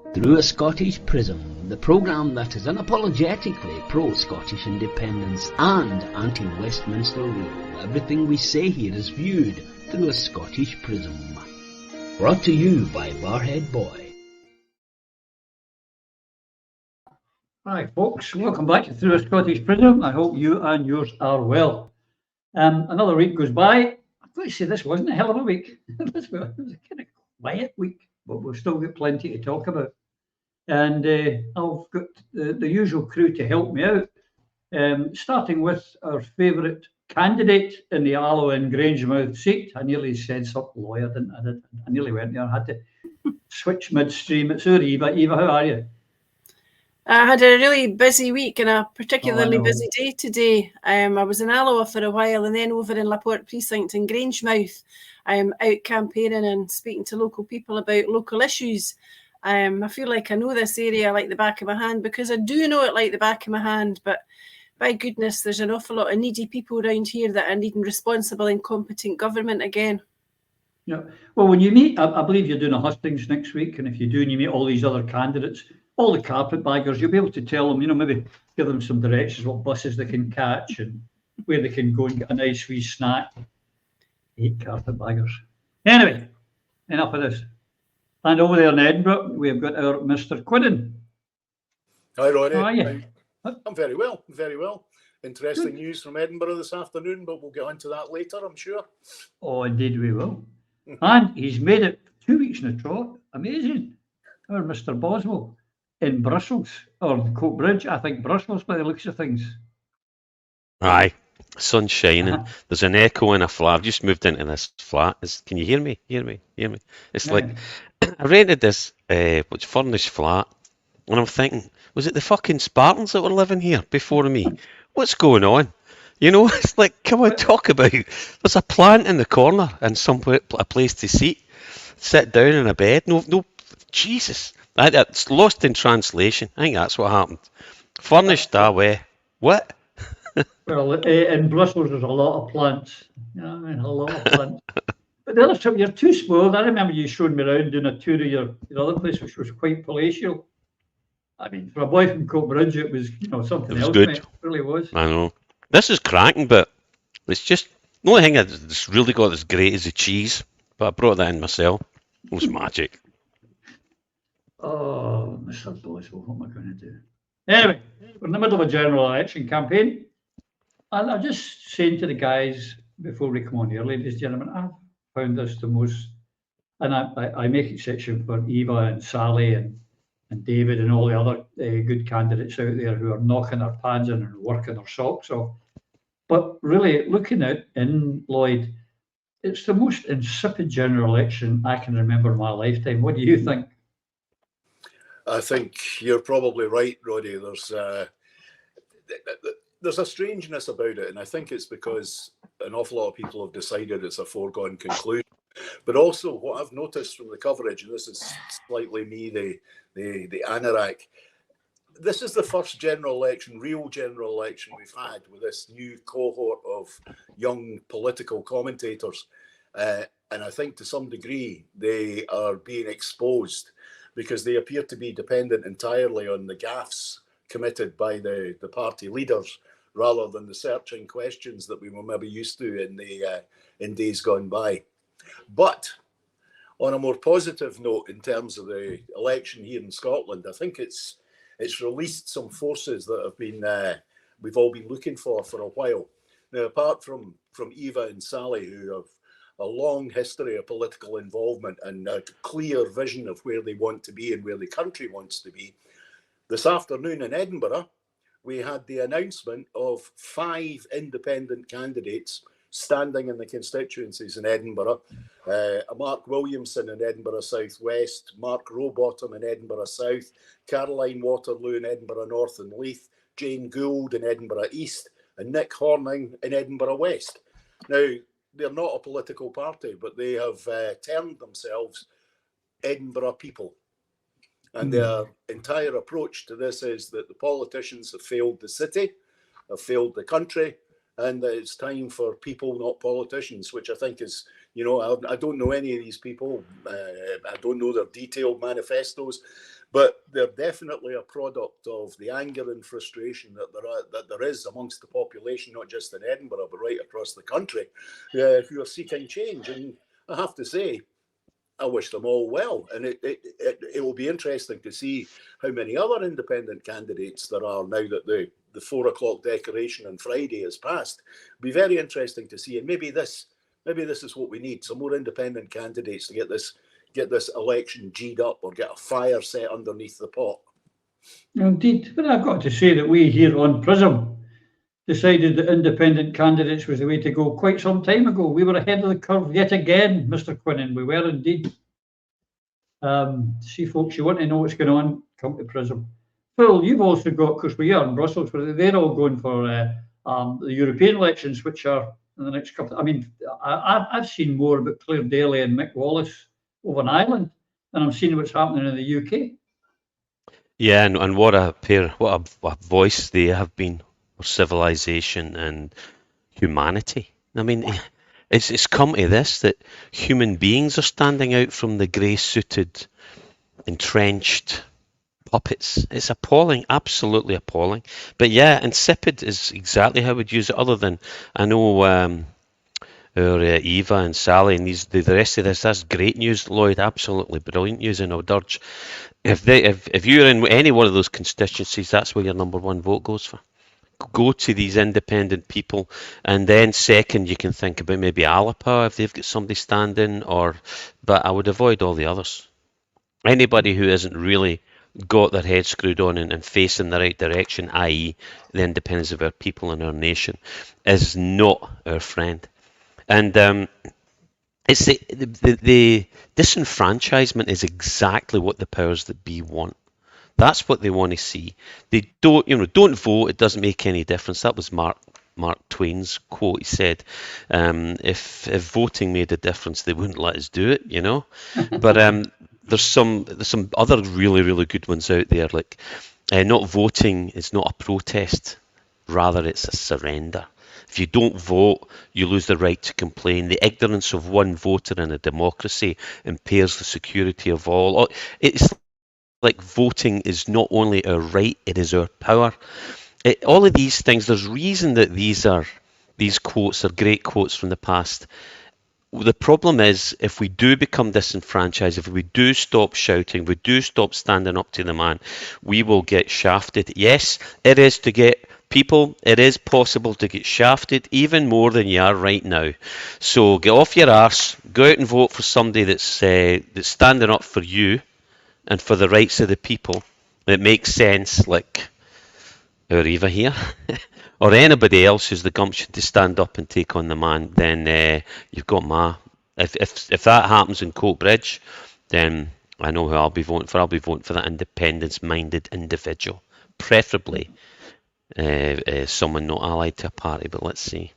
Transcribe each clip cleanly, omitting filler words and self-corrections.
Through a Scottish Prism, the programme that is unapologetically pro-Scottish independence and anti-Westminster rule. Everything we say here is viewed through a Scottish Prism. Brought to you by Barhead Boy. Hi folks, welcome back to Through a Scottish Prism. I hope you and yours are well. Another week goes by. I thought you said this wasn't a hell of a week. It was a kind of quiet week, but we've still got plenty to talk about. And I've got the usual crew to help me out, starting with our favourite candidate in the Alloa and Grangemouth seat. I nearly said something lawyer, didn't I? I nearly went there. I had to switch midstream. It's our Eva. Eva, how are you? I had a really busy week and a particularly busy day today. I was in Alloa for a while and then over in Laporte Precinct in Grangemouth. I'm out campaigning and speaking to local people about local issues. I feel like I know this area like the back of my hand because I do know it like the back of my hand, but by goodness, there's an awful lot of needy people around here that are needing responsible and competent government again. Yeah. Well, when you meet, I believe you're doing a hustings next week, and if you do and you meet all these other candidates, all the carpetbaggers, you'll be able to tell them, maybe give them some directions, what buses they can catch and where they can go and get a nice wee snack. I hate carpetbaggers. Anyway, enough of this. And over there in Edinburgh, we've got our Mr. Quidden. Hi, Ronnie. How are you? I'm very well, very well. Interesting news from Edinburgh this afternoon, but we'll get onto that later, I'm sure. Oh, indeed we will. And he's made it 2 weeks in a trot. Amazing. Our Mr. Boswell in Brussels, or Coatbridge, I think Brussels by the looks of things. Aye, sun's shining. There's an echo in a flat. I've just moved into this flat. Can you hear me? Hear me? It's like I rented this furnished flat, and I'm thinking, was it the fucking Spartans that were living here before me? What's going on? It's like, come on, talk about. There's a plant in the corner and a place to sit down in a bed. No, Jesus, it's lost in translation. I think that's what happened. Furnished that way. What? Well, in Brussels, there's a lot of plants. A lot of plants. But the other time, you're too spoiled. I remember you showed me around doing a tour of your other place, which was quite palatial. I mean, for a boy from Coatbridge, it was something else. Good. Mate. It really was. I know. This is cracking, but it's just the only thing that's really got that's great is the cheese. But I brought that in myself. It was magic. Oh, Mr. Boswell, what am I going to do? Anyway, we're in the middle of a general election campaign. And I'm just saying to the guys before we come on here, ladies and gentlemen, I've found this the most, and I make exception for Eva and Sally and David and all the other good candidates out there who are knocking their pads in and working their socks off. But really, looking at Lloyd, it's the most insipid general election I can remember in my lifetime. What do you think? I think you're probably right, Roddy. There's a strangeness about it, and I think it's because an awful lot of people have decided it's a foregone conclusion. But also, what I've noticed from the coverage, and this is slightly me, the anorak, this is the first real general election we've had with this new cohort of young political commentators. And I think to some degree they are being exposed because they appear to be dependent entirely on the gaffes committed by the party leaders rather than the searching questions that we were maybe used to in days gone by. But on a more positive note, in terms of the election here in Scotland, I think it's released some forces that have been we've all been looking for a while. Now, apart from Eva and Sally, who have a long history of political involvement and a clear vision of where they want to be and where the country wants to be, this afternoon in Edinburgh, we had the announcement of 5 independent candidates standing in the constituencies in Edinburgh. Mark Williamson in Edinburgh South West, Mark Rowbottom in Edinburgh South, Caroline Waterloo in Edinburgh North and Leith, Jane Gould in Edinburgh East, and Nick Horning in Edinburgh West. Now, they're not a political party, but they have termed themselves Edinburgh People. And their entire approach to this is that the politicians have failed the city, have failed the country, and that it's time for people, not politicians, which I think is You know, I don't know any of these people. I don't know their detailed manifestos, but they're definitely a product of the anger and frustration that there is amongst the population, not just in Edinburgh, but right across the country, who are seeking change. And I have to say, I wish them all well. And it will be interesting to see how many other independent candidates there are now that the 4 o'clock decoration on Friday has passed. It'll be very interesting to see. And maybe this is what we need, some more independent candidates to get this election G'd up or get a fire set underneath the pot. Indeed. But I've got to say that we here on Prism decided that independent candidates was the way to go quite some time ago. We were ahead of the curve yet again, Mr. Quinnan. We were indeed. See, folks, you want to know what's going on, come to Prism. Phil, you've also got, because we are in Brussels, but they're all going for the European elections, which are in the next couple. I mean, I've seen more about Claire Daly and Mick Wallace over in Ireland than I'm seeing what's happening in the UK. Yeah, and what a pair, what a voice they have been for civilization and humanity. I mean, it's come to this, that human beings are standing out from the grey-suited, entrenched puppets. It's appalling, absolutely appalling. But yeah, insipid is exactly how we'd use it, other than, I know our Eva and Sally and the rest of this, that's great news, Lloyd, absolutely brilliant news, and I would urge, if you're in any one of those constituencies, that's where your number one vote goes for. Go to these independent people, and then second you can think about maybe Alapa if they've got somebody standing, but I would avoid all the others. Anybody who isn't really got their head screwed on and facing the right direction, i.e. the independence of our people and our nation, is not our friend. And it's the disenfranchisement is exactly what the powers that be want. That's what they want to see. They don't vote. It doesn't make any difference. That was Mark Twain's quote. He said, "If voting made a difference, they wouldn't let us do it." You know, but there's some other really, really good ones out there. Like, not voting is not a protest, rather it's a surrender. If you don't vote, you lose the right to complain. The ignorance of one voter in a democracy impairs the security of all. It's like voting is not only our right, it is our power. All of these things, there's reason that these quotes are great quotes from the past. The problem is, if we do become disenfranchised, if we do stop shouting, we do stop standing up to the man, we will get shafted. Yes, it is to get people, it is possible to get shafted even more than you are right now. So get off your arse, go out and vote for somebody that's standing up for you and for the rights of the people. It makes sense, like our Eva here, or anybody else who's the gumption to stand up and take on the man. Then you've got my. If that happens in Coatbridge, then I know who I'll be voting for. I'll be voting for that independence-minded individual, preferably someone not allied to a party. But let's see.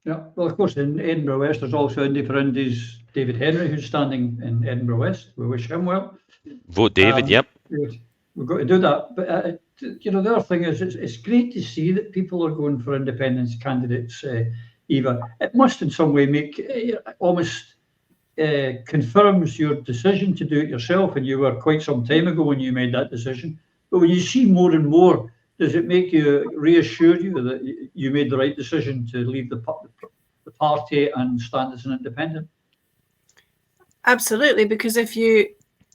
Yeah, well, of course, in Edinburgh West, there's also Indy for Indies David Henry, who's standing in Edinburgh West. We wish him well. Vote David, yep. We've got to do that. But, the other thing is, it's great to see that people are going for independence candidates, Eva. It must in some way make, almost confirms your decision to do it yourself, and you were quite some time ago when you made that decision. But when you see more and more, does it make you, reassure you that you made the right decision to leave the party and stand as an independent? Absolutely, because if you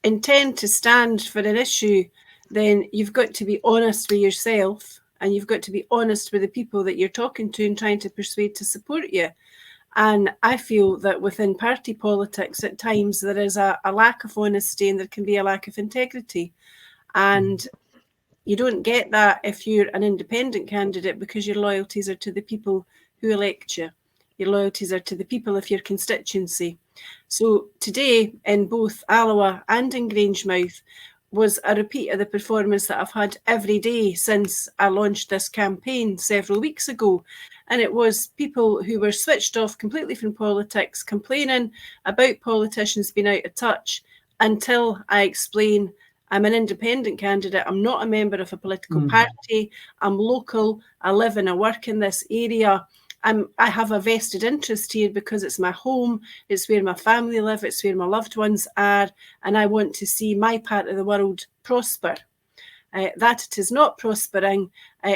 intend to stand for an issue, then you've got to be honest with yourself, and you've got to be honest with the people that you're talking to and trying to persuade to support you. And I feel that within party politics, at times there is a lack of honesty, and there can be a lack of integrity. And you don't get that if you're an independent candidate, because your loyalties are to the people who elect you. Your loyalties are to the people of your constituency. So today, in both Alloa and in Grangemouth, was a repeat of the performance that I've had every day since I launched this campaign several weeks ago. And it was people who were switched off completely from politics, complaining about politicians being out of touch, until I explain I'm an independent candidate. I'm not a member of a political party. I'm local. I live and I work in this area. I have a vested interest here because it's my home, it's where my family live, it's where my loved ones are, and I want to see my part of the world prosper. That it is not prospering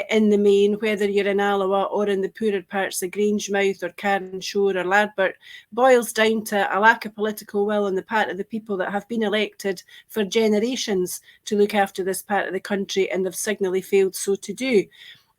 in the main, whether you're in Alloa or in the poorer parts of Grangemouth or Carnshore or Ladbert, boils down to a lack of political will on the part of the people that have been elected for generations to look after this part of the country, and they've signally failed so to do.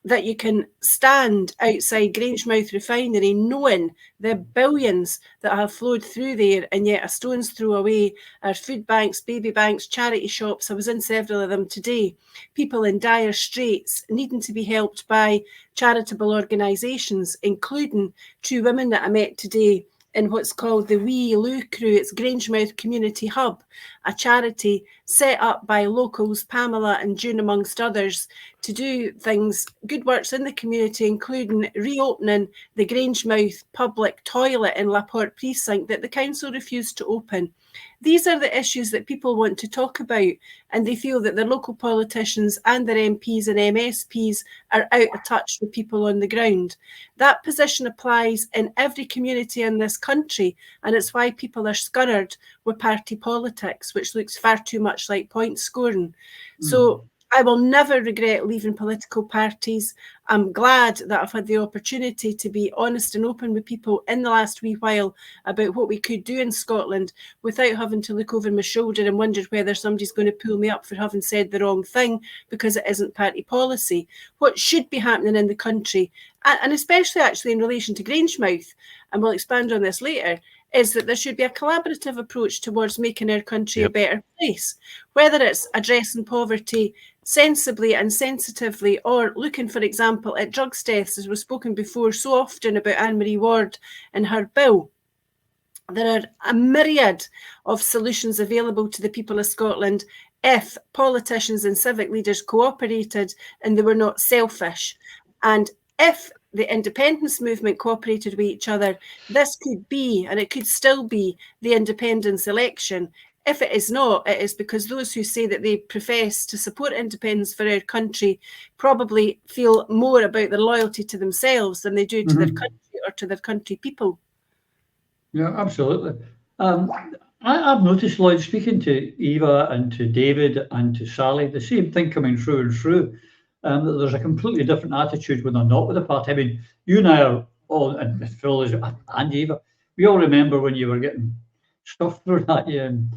That you can stand outside Grangemouth refinery knowing the billions that have flowed through there, and yet a stone's throw away are food banks, baby banks, charity shops. I was in several of them today. People in dire straits needing to be helped by charitable organisations, including 2 women that I met today in what's called the Wee Lou Crew. It's Grangemouth Community Hub, a charity set up by locals, Pamela and June amongst others, to do things, good works in the community, including reopening the Grangemouth public toilet in Laporte precinct that the council refused to open. These are the issues that people want to talk about, and they feel that their local politicians and their MPs and MSPs are out of touch with people on the ground. That position applies in every community in this country, and it's why people are scurred with party politics, which looks far too much like point scoring. So I will never regret leaving political parties. I'm glad that I've had the opportunity to be honest and open with people in the last wee while about what we could do in Scotland without having to look over my shoulder and wonder whether somebody's going to pull me up for having said the wrong thing because it isn't party policy. What should be happening in the country, and especially actually in relation to Grangemouth, and we'll expand on this later, is that there should be a collaborative approach towards making our country a better place, whether it's addressing poverty sensibly and sensitively, or looking, for example, at drugs deaths, as we've spoken before so often about Anne-Marie Ward and her bill. There are a myriad of solutions available to the people of Scotland if politicians and civic leaders cooperated and they were not selfish. And if the independence movement cooperated with each other, this could be, and it could still be, the independence election. If it is not, it is because those who say that they profess to support independence for our country probably feel more about their loyalty to themselves than they do to their country or to their country people. Yeah, absolutely. I've noticed, Lloyd, speaking to Eva and to David and to Sally, the same thing coming through and through. That there's a completely different attitude when they're not with the party. I mean, you and I are all, and Phil and Eva, we all remember when you were getting stuff thrown at you and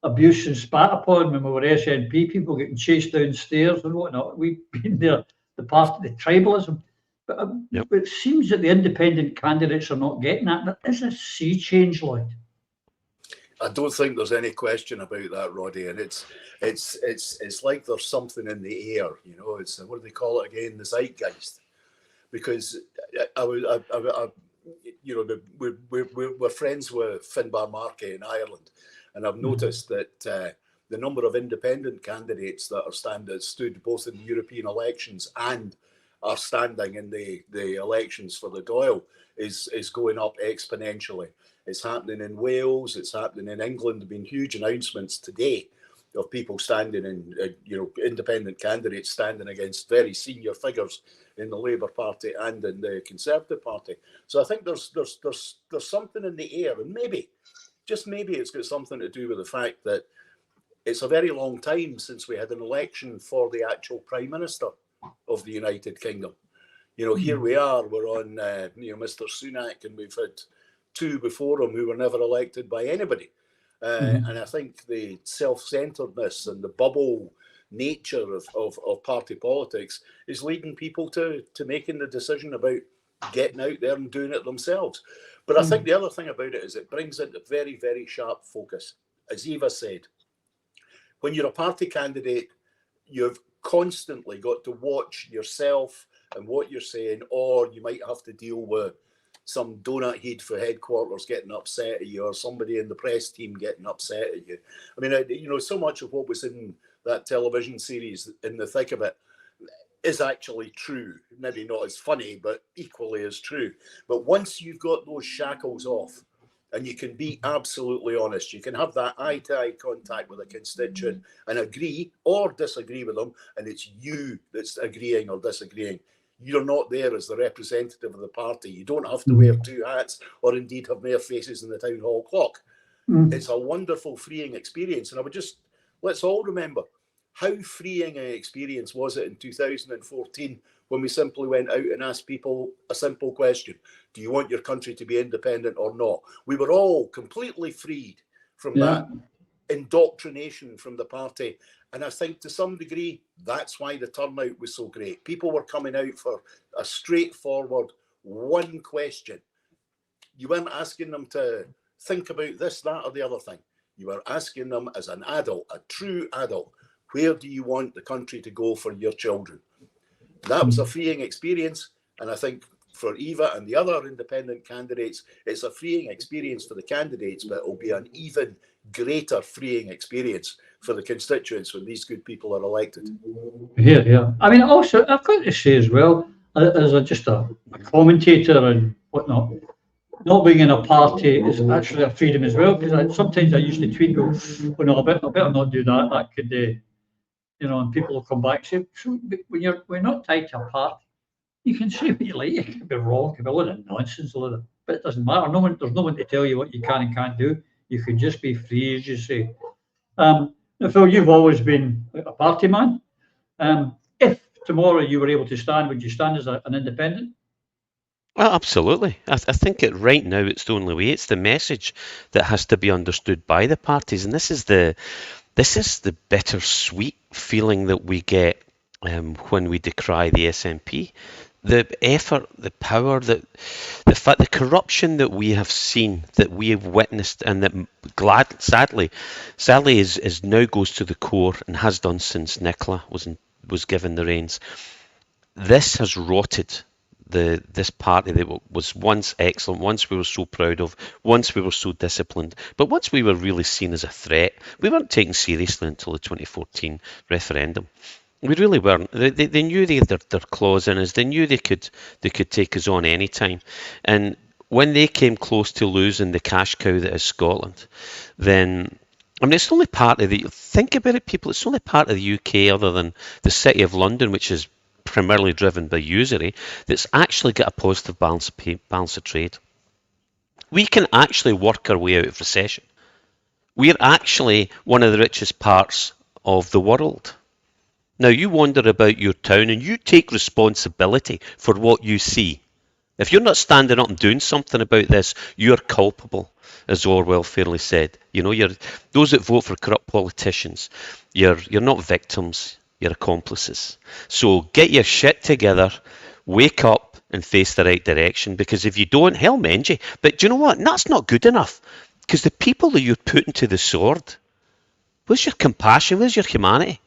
abuse and spat upon when we were SNP, people getting chased downstairs and whatnot. We've been there, the party, the tribalism. But it seems that the independent candidates are not getting that. There is a sea change, Lloyd. I don't think there's any question about that, Roddy. And it's like there's something in the air, you know. It's what do they call it again? The zeitgeist. Because we're friends with Finbar Markey in Ireland, and I've noticed that the number of independent candidates that are stood both in the European elections and are standing in the elections for the Dáil is going up exponentially. It's happening in Wales. It's happening in England. There have been huge announcements today of people standing in, independent candidates standing against very senior figures in the Labour Party and in the Conservative Party. So I think there's something in the air, and maybe, just maybe, it's got something to do with the fact that it's a very long time since we had an election for the actual Prime Minister of the United Kingdom. You know, here we are, we're on, Mr. Sunak, and we've had two before him who were never elected by anybody. And I think the self-centeredness and the bubble nature of party politics is leading people to making the decision about getting out there and doing it themselves. But I think the other thing about it is it brings into very, very sharp focus. As Eva said, when you're a party candidate, you've constantly got to watch yourself and what you're saying, or you might have to deal with some donut head for headquarters getting upset at you, or somebody in the press team getting upset at you. I mean, so much of what was in that television series, In the Thick of It, is actually true. Maybe not as funny, but equally as true. But once you've got those shackles off, and you can be absolutely honest, you can have that eye-to-eye contact with a constituent and agree or disagree with them, and it's you that's agreeing or disagreeing. you're not there as the representative of the party. You don't have to wear two hats or indeed have mayor faces in the town hall clock. It's a wonderful, freeing experience. And I would just, let's all remember, how freeing an experience was it in 2014 when we simply went out and asked people a simple question: do you want your country to be independent or not? We were all completely freed from that indoctrination from the party. And I think to some degree, that's why the turnout was so great. People were coming out for a straightforward one question. You weren't asking them to think about this, that, or the other thing. You were asking them as an adult, a true adult, where do you want the country to go for your children? That was a freeing experience. And I think for Eva and the other independent candidates, it's a freeing experience for the candidates, but it will be an even greater freeing experience for the constituents when these good people are elected. Yeah. I mean, also, I've got to say as well, as just a commentator and whatnot, not being in a party is actually a freedom as well, because sometimes I used to tweet, go, well, no, I better not do that. That could, and people will come back and say, so when we're not tied to a party, you can say what you like. You can be wrong, can be a lot of nonsense, but it doesn't matter. There's no one to tell you what you can and can't do. You can just be free, as you say. Now, Phil, you've always been a party man. If tomorrow you were able to stand, would you stand as an independent? Well, absolutely. I think right now it's the only way. It's the message that has to be understood by the parties, and this is the bittersweet feeling that we get when we decry the SNP. The effort, the power, the fact, the corruption that we have seen, that we have witnessed, and that sadly is now goes to the core and has done since Nicola was given the reins. This has rotted this party that was once excellent, once we were so proud of, once we were so disciplined, but once we were really seen as a threat. We weren't taken seriously until the 2014 referendum. We really weren't. They knew they had their claws in us. They knew they could take us on any time. And when they came close to losing the cash cow that is Scotland, then, I mean, it's the only part of think about it, people, it's the only part of the UK other than the City of London, which is primarily driven by usury, that's actually got a positive balance of trade. We can actually work our way out of recession. We're actually one of the richest parts of the world. Now, you wander about your town and you take responsibility for what you see. If you're not standing up and doing something about this, you're culpable, as Orwell fairly said. You're those that vote for corrupt politicians. You're not victims. You're accomplices. So get your shit together, wake up and face the right direction, because if you don't, hell mend you. But do you know what? That's not good enough, because the people that you're putting to the sword, where's your compassion? Where's your humanity?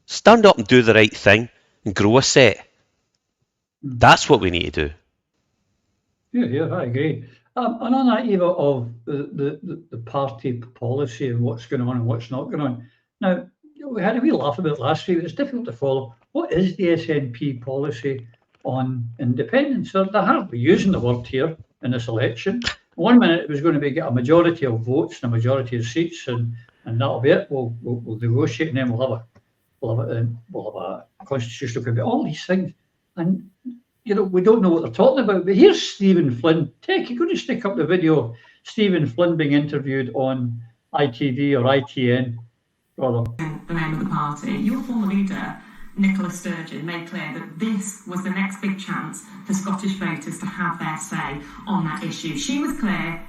Stand up and do the right thing and grow a set. That's what we need to do. Yeah, I agree. And on that, Eva, of the party policy and what's going on and what's not going on. Now, we had a wee laugh about it last week. It's difficult to follow. What is the SNP policy on independence? They're hardly using the word here in this election. 1 minute it was going to get a majority of votes and a majority of seats, and that'll be it. We'll negotiate, and then we'll have a constitutional committee. All these things, and we don't know what they're talking about. But here's Stephen Flynn. Tech, you're going to stick up the video of Stephen Flynn being interviewed on ITV or ITN. Rather. The name of the party. Your former leader, Nicola Sturgeon, made clear that this was the next big chance for Scottish voters to have their say on that issue. She was clear,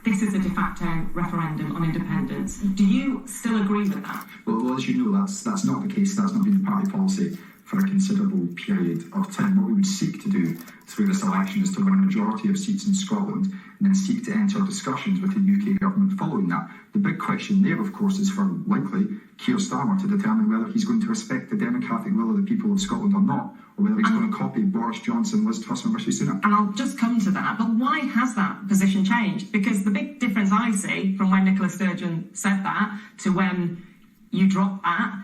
this is a de facto referendum on independence. Do you still agree with that? Well, as you know, that's not the case. That's not been the party policy for a considerable period of time. What we would seek to do through this election is to win a majority of seats in Scotland and then seek to enter discussions with the UK government following that. The big question there, of course, is for likely Keir Starmer to determine whether he's going to respect the democratic will of the people of Scotland or not, or whether he's going to copy Boris Johnson, Liz Truss and Rishi Sunak. And I'll just come to that, but why has that position changed? Because the big difference I see from when Nicola Sturgeon said that to when you dropped that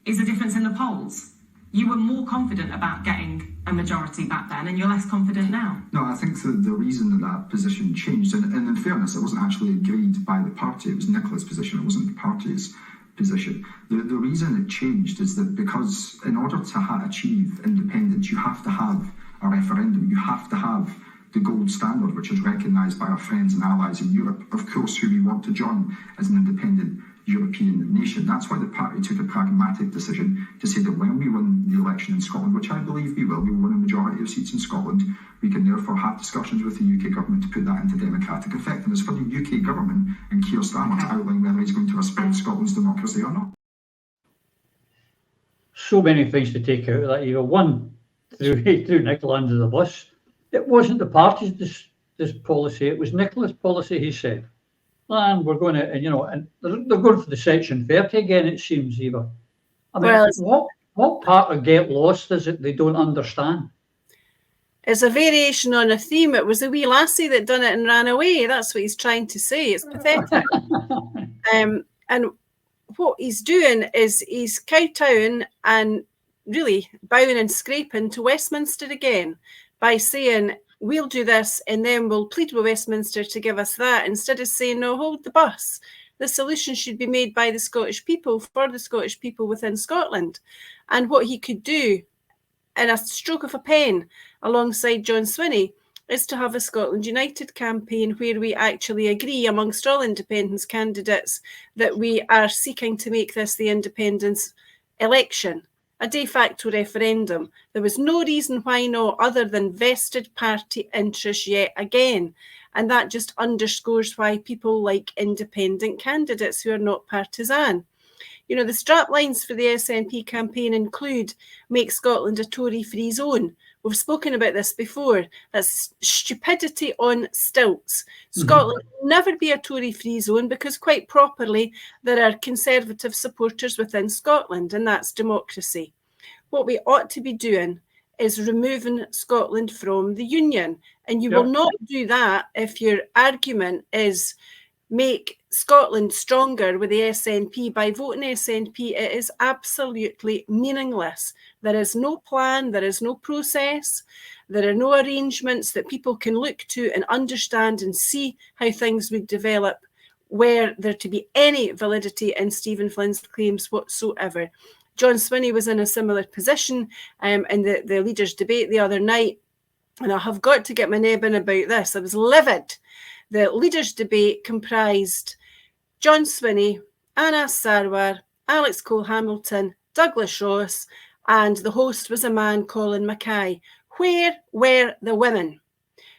is a difference in the polls. You were more confident about getting a majority back then, and you're less confident now. No, I think the reason that position changed, and in fairness, it wasn't actually agreed by the party. It was Nicola's position, it wasn't the party's. position. The reason it changed is that because in order to achieve independence, you have to have a referendum, you have to have the gold standard, which is recognised by our friends and allies in Europe, of course, who we want to join as an independent European nation. That's why the party took a pragmatic decision to say that when we win the election in Scotland, which I believe we will win a majority of seats in Scotland, we can therefore have discussions with the UK government to put that into democratic effect. And it's for the UK government and Keir Starmer to outline whether he's going to respect Scotland's democracy or not. So many things to take out of that, Eva. One, through Nicola under the bus. It wasn't the party's this policy, it was Nicola's policy, he said. And we're going to, and they're going for the Section 30 again, it seems, Eva. I mean, what part of Get Lost is it they don't understand? It's a variation on a theme. It was a wee lassie that done it and ran away. That's what he's trying to say. It's pathetic. And what he's doing is he's kowtowing and really bowing and scraping to Westminster again by saying, we'll do this and then we'll plead with Westminster to give us that, instead of saying, no, hold the bus. The solution should be made by the Scottish people for the Scottish people within Scotland. And what he could do in a stroke of a pen alongside John Swinney is to have a Scotland United campaign where we actually agree amongst all independence candidates that we are seeking to make this the independence election, a de facto referendum. There was no reason why not, other than vested party interest yet again. And that just underscores why people like independent candidates who are not partisan. You know, the straplines for the SNP campaign include make Scotland a Tory-free zone. We've spoken about this before. That's stupidity on stilts. Scotland will never be a Tory-free zone because, quite properly, there are Conservative supporters within Scotland, and that's democracy. What we ought to be doing is removing Scotland from the Union. And you will not do that if your argument is make Scotland stronger with the SNP by voting SNP. It is absolutely meaningless. There is no plan, there is no process, there are no arrangements that people can look to and understand and see how things would develop were there to be any validity in Stephen Flynn's claims whatsoever. John Swinney was in a similar position in the leaders' debate the other night, and I have got to get my neb in about this. I was livid. The leaders' debate comprised John Swinney, Anas Sarwar, Alex Cole-Hamilton, Douglas Ross, and the host was a man, Colin Mackay. Where were the women?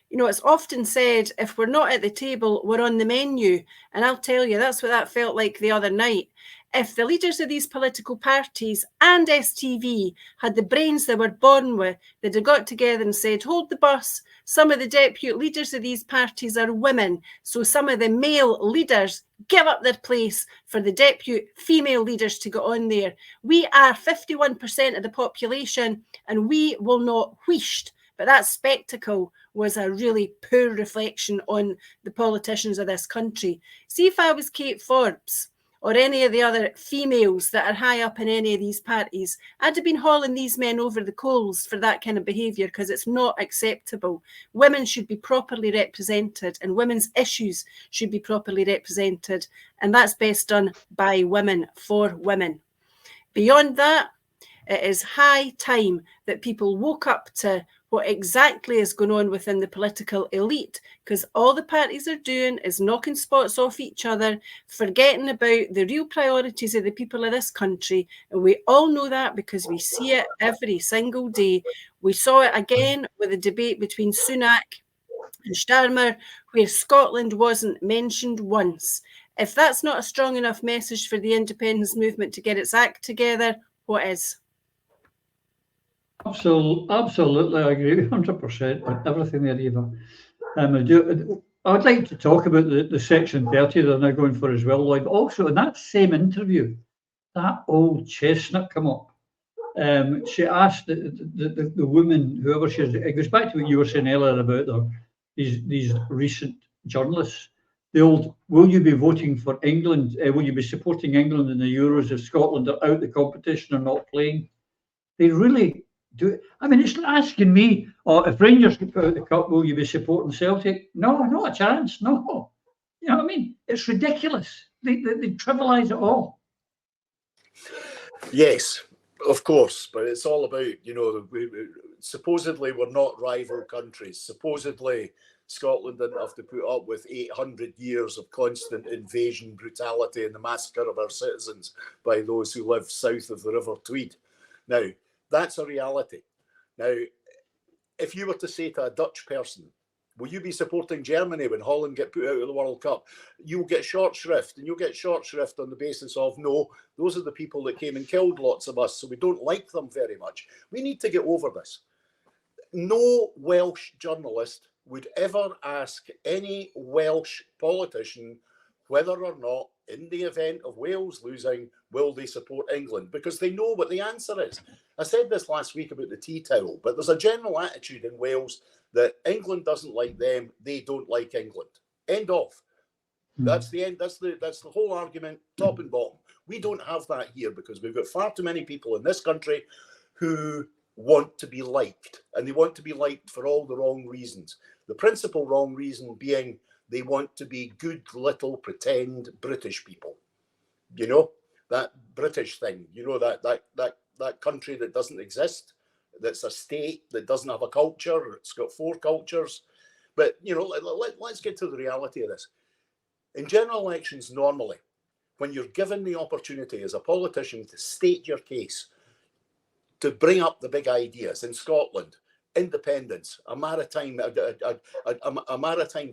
You know, it's often said, if we're not at the table, we're on the menu. And I'll tell you, that's what that felt like the other night. If the leaders of these political parties and STV had the brains they were born with, they'd have got together and said, hold the bus. Some of the deputy leaders of these parties are women. So some of the male leaders give up their place for the deputy female leaders to go on there. We are 51% of the population and we will not wheeshed. But that spectacle was a really poor reflection on the politicians of this country. See, if I was Kate Forbes or any of the other females that are high up in any of these parties, I'd have been hauling these men over the coals for that kind of behaviour, because it's not acceptable. Women should be properly represented and women's issues should be properly represented. And that's best done by women for women. Beyond that, it is high time that people woke up to what exactly is going on within the political elite, because all the parties are doing is knocking spots off each other, forgetting about the real priorities of the people of this country. And we all know that because we see it every single day. We saw it again with the debate between Sunak and Starmer, where Scotland wasn't mentioned once. If that's not a strong enough message for the independence movement to get its act together, what is? Absolutely, I agree 100% on everything there, Eva. I would like to talk about the Section 30 they're now going for as well, Lloyd. But also, in that same interview, that old chestnut come up. She asked the woman, whoever she is, it goes back to what you were saying earlier about these recent journalists. The old, will you be voting for England? Will you be supporting England in the Euros if Scotland are out the competition or not playing? They really do. I mean, it's asking me, if Rangers get out of the cup, will you be supporting Celtic? No, not a chance. No. You know what I mean? It's ridiculous. They trivialise it all. Yes, of course, but it's all about, you know, supposedly we're not rival countries. Supposedly Scotland didn't have to put up with 800 years of constant invasion, brutality, and the massacre of our citizens by those who live south of the River Tweed. Now, that's a reality. Now, if you were to say to a Dutch person, will you be supporting Germany when Holland get put out of the World Cup? You'll get short shrift, and you'll get short shrift on the basis of, no, those are the people that came and killed lots of us, so we don't like them very much. We need to get over this. No Welsh journalist would ever ask any Welsh politician whether or not, in the event of Wales losing, will they support England? Because they know what the answer is. I said this last week about the tea towel, but there's a general attitude in Wales that England doesn't like them, they don't like England. End of. That's the end. That's the whole argument, top and bottom. We don't have that here because we've got far too many people in this country who want to be liked, and they want to be liked for all the wrong reasons. The principal wrong reason being they want to be good little pretend British people. You know, that British thing, you know, that country that doesn't exist, that's a state that doesn't have a culture, it's got 4 cultures. But, you know, let's get to the reality of this. In general elections, normally, when you're given the opportunity as a politician to state your case, to bring up the big ideas in Scotland, independence, a maritime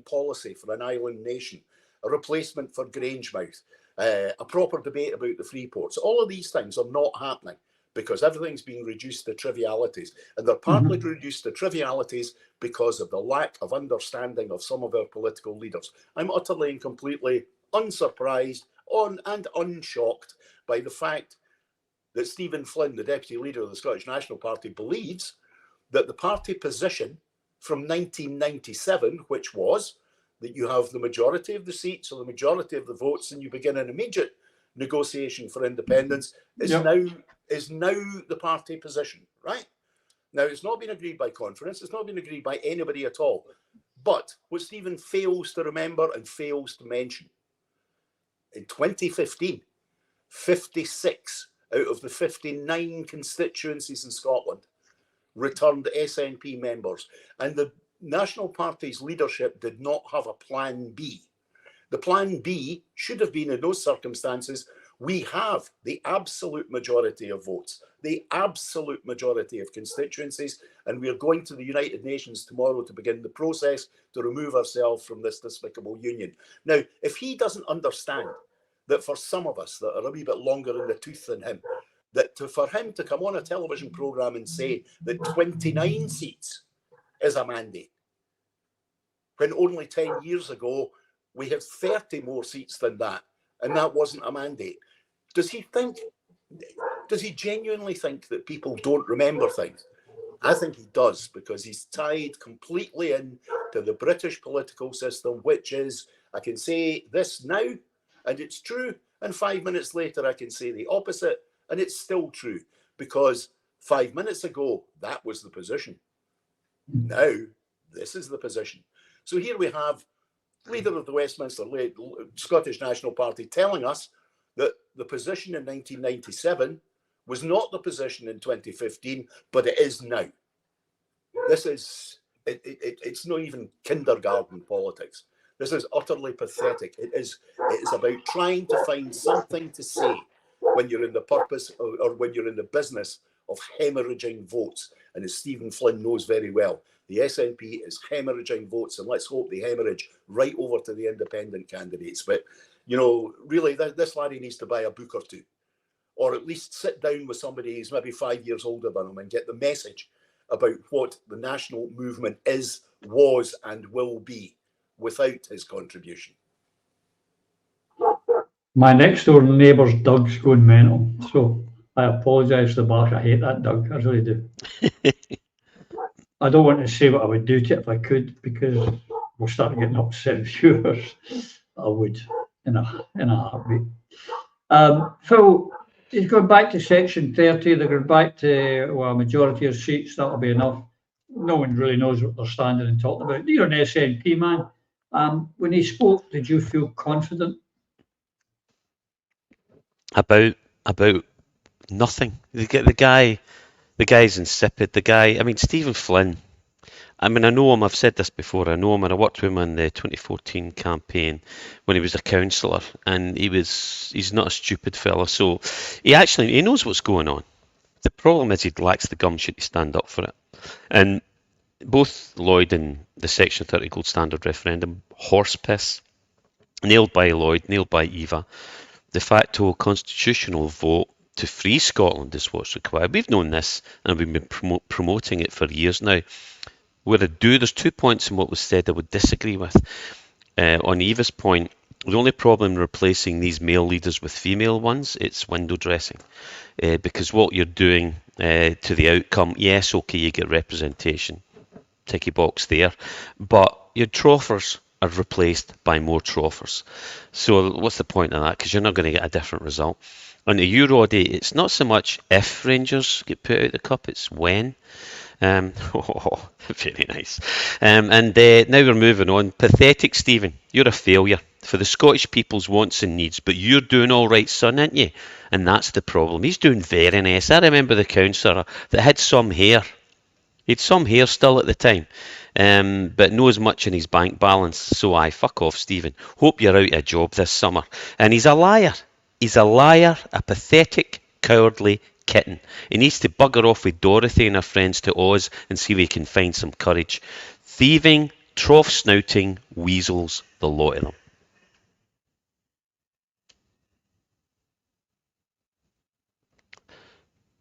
policy for an island nation, a replacement for Grangemouth, a proper debate about the free ports. All of these things are not happening because everything's being reduced to trivialities. And they're partly reduced to trivialities because of the lack of understanding of some of our political leaders. I'm utterly and completely unsurprised and unshocked by the fact that Stephen Flynn, the deputy leader of the Scottish National Party, believes that the party position from 1997, which was that you have the majority of the seats or the majority of the votes and you begin an immediate negotiation for independence, is now the party position, right? Now, it's not been agreed by conference. It's not been agreed by anybody at all. But what Stephen fails to remember and fails to mention, in 2015, 56 out of the 59 constituencies in Scotland returned SNP members. And the National Party's leadership did not have a plan B. The plan B should have been, in those circumstances, we have the absolute majority of votes, the absolute majority of constituencies, and we are going to the United Nations tomorrow to begin the process to remove ourselves from this despicable union. Now, if he doesn't understand that for some of us that are a wee bit longer in the tooth than him, that for him to come on a television programme and say that 29 seats is a mandate, when only 10 years ago we had 30 more seats than that, and that wasn't a mandate. Does he genuinely think that people don't remember things? I think he does, because he's tied completely into the British political system, which is, I can say this now, and it's true, and 5 minutes later I can say the opposite, and it's still true, because 5 minutes ago, that was the position. Now, this is the position. So here we have leader of the Westminster Scottish National Party telling us that the position in 1997 was not the position in 2015, but it is now. This is, it's not even kindergarten politics. This is utterly pathetic. It is about trying to find something to say when you're in the purpose or when you're in the business of hemorrhaging votes. And as Stephen Flynn knows very well, the SNP is hemorrhaging votes, and let's hope they hemorrhage right over to the independent candidates. But, you know, really, this laddie needs to buy a book or two, or at least sit down with somebody who's maybe 5 years older than him and get the message about what the national movement is, was, and will be without his contribution. My next door neighbour's Doug's going mental, so I apologise for the bark. I hate that Doug, I really do. I don't want to say what I would do to it if I could, because we'll start getting upset viewers. I would, in a heartbeat. Phil, he's going back to section 30. They're going back to a majority of seats. That'll be enough. No one really knows what they're standing and talking about. You're an SNP man. When he spoke, did you feel confident? About Nothing. The guy's insipid. I mean, Stephen Flynn. I mean, I know him. I've said this before. I know him, and I worked with him on the 2014 campaign when he was a councillor, and he's not a stupid fella. So he knows what's going on. The problem is he lacks the gumption to stand up for it. And both Lloyd and the Section 30 Gold Standard referendum, horse piss, nailed by Lloyd, nailed by Eva. De facto constitutional vote to free Scotland is what's required. We've known this, and we've been promoting it for years now. There's 2 points in what was said I would disagree with. On Eva's point, the only problem in replacing these male leaders with female ones, it's window dressing. Because what you're doing to the outcome, yes, okay, you get representation, ticky box there, but your troffers are replaced by more troffers. So what's the point of that? Because you're not going to get a different result. On the Eurody, it's not so much if Rangers get put out the cup, it's when. Very nice. And now we're moving on. Pathetic, Stephen. You're a failure for the Scottish people's wants and needs, but you're doing all right, son, aren't you? And that's the problem. He's doing very nice. I remember the councillor that had some hair. He had some hair still at the time, but no as much in his bank balance. So fuck off, Stephen. Hope you're out of a job this summer. And he's a liar. He's a liar, a pathetic, cowardly kitten. He needs to bugger off with Dorothy and her friends to Oz and see if he can find some courage. Thieving, trough-snouting weasels, the lot of them.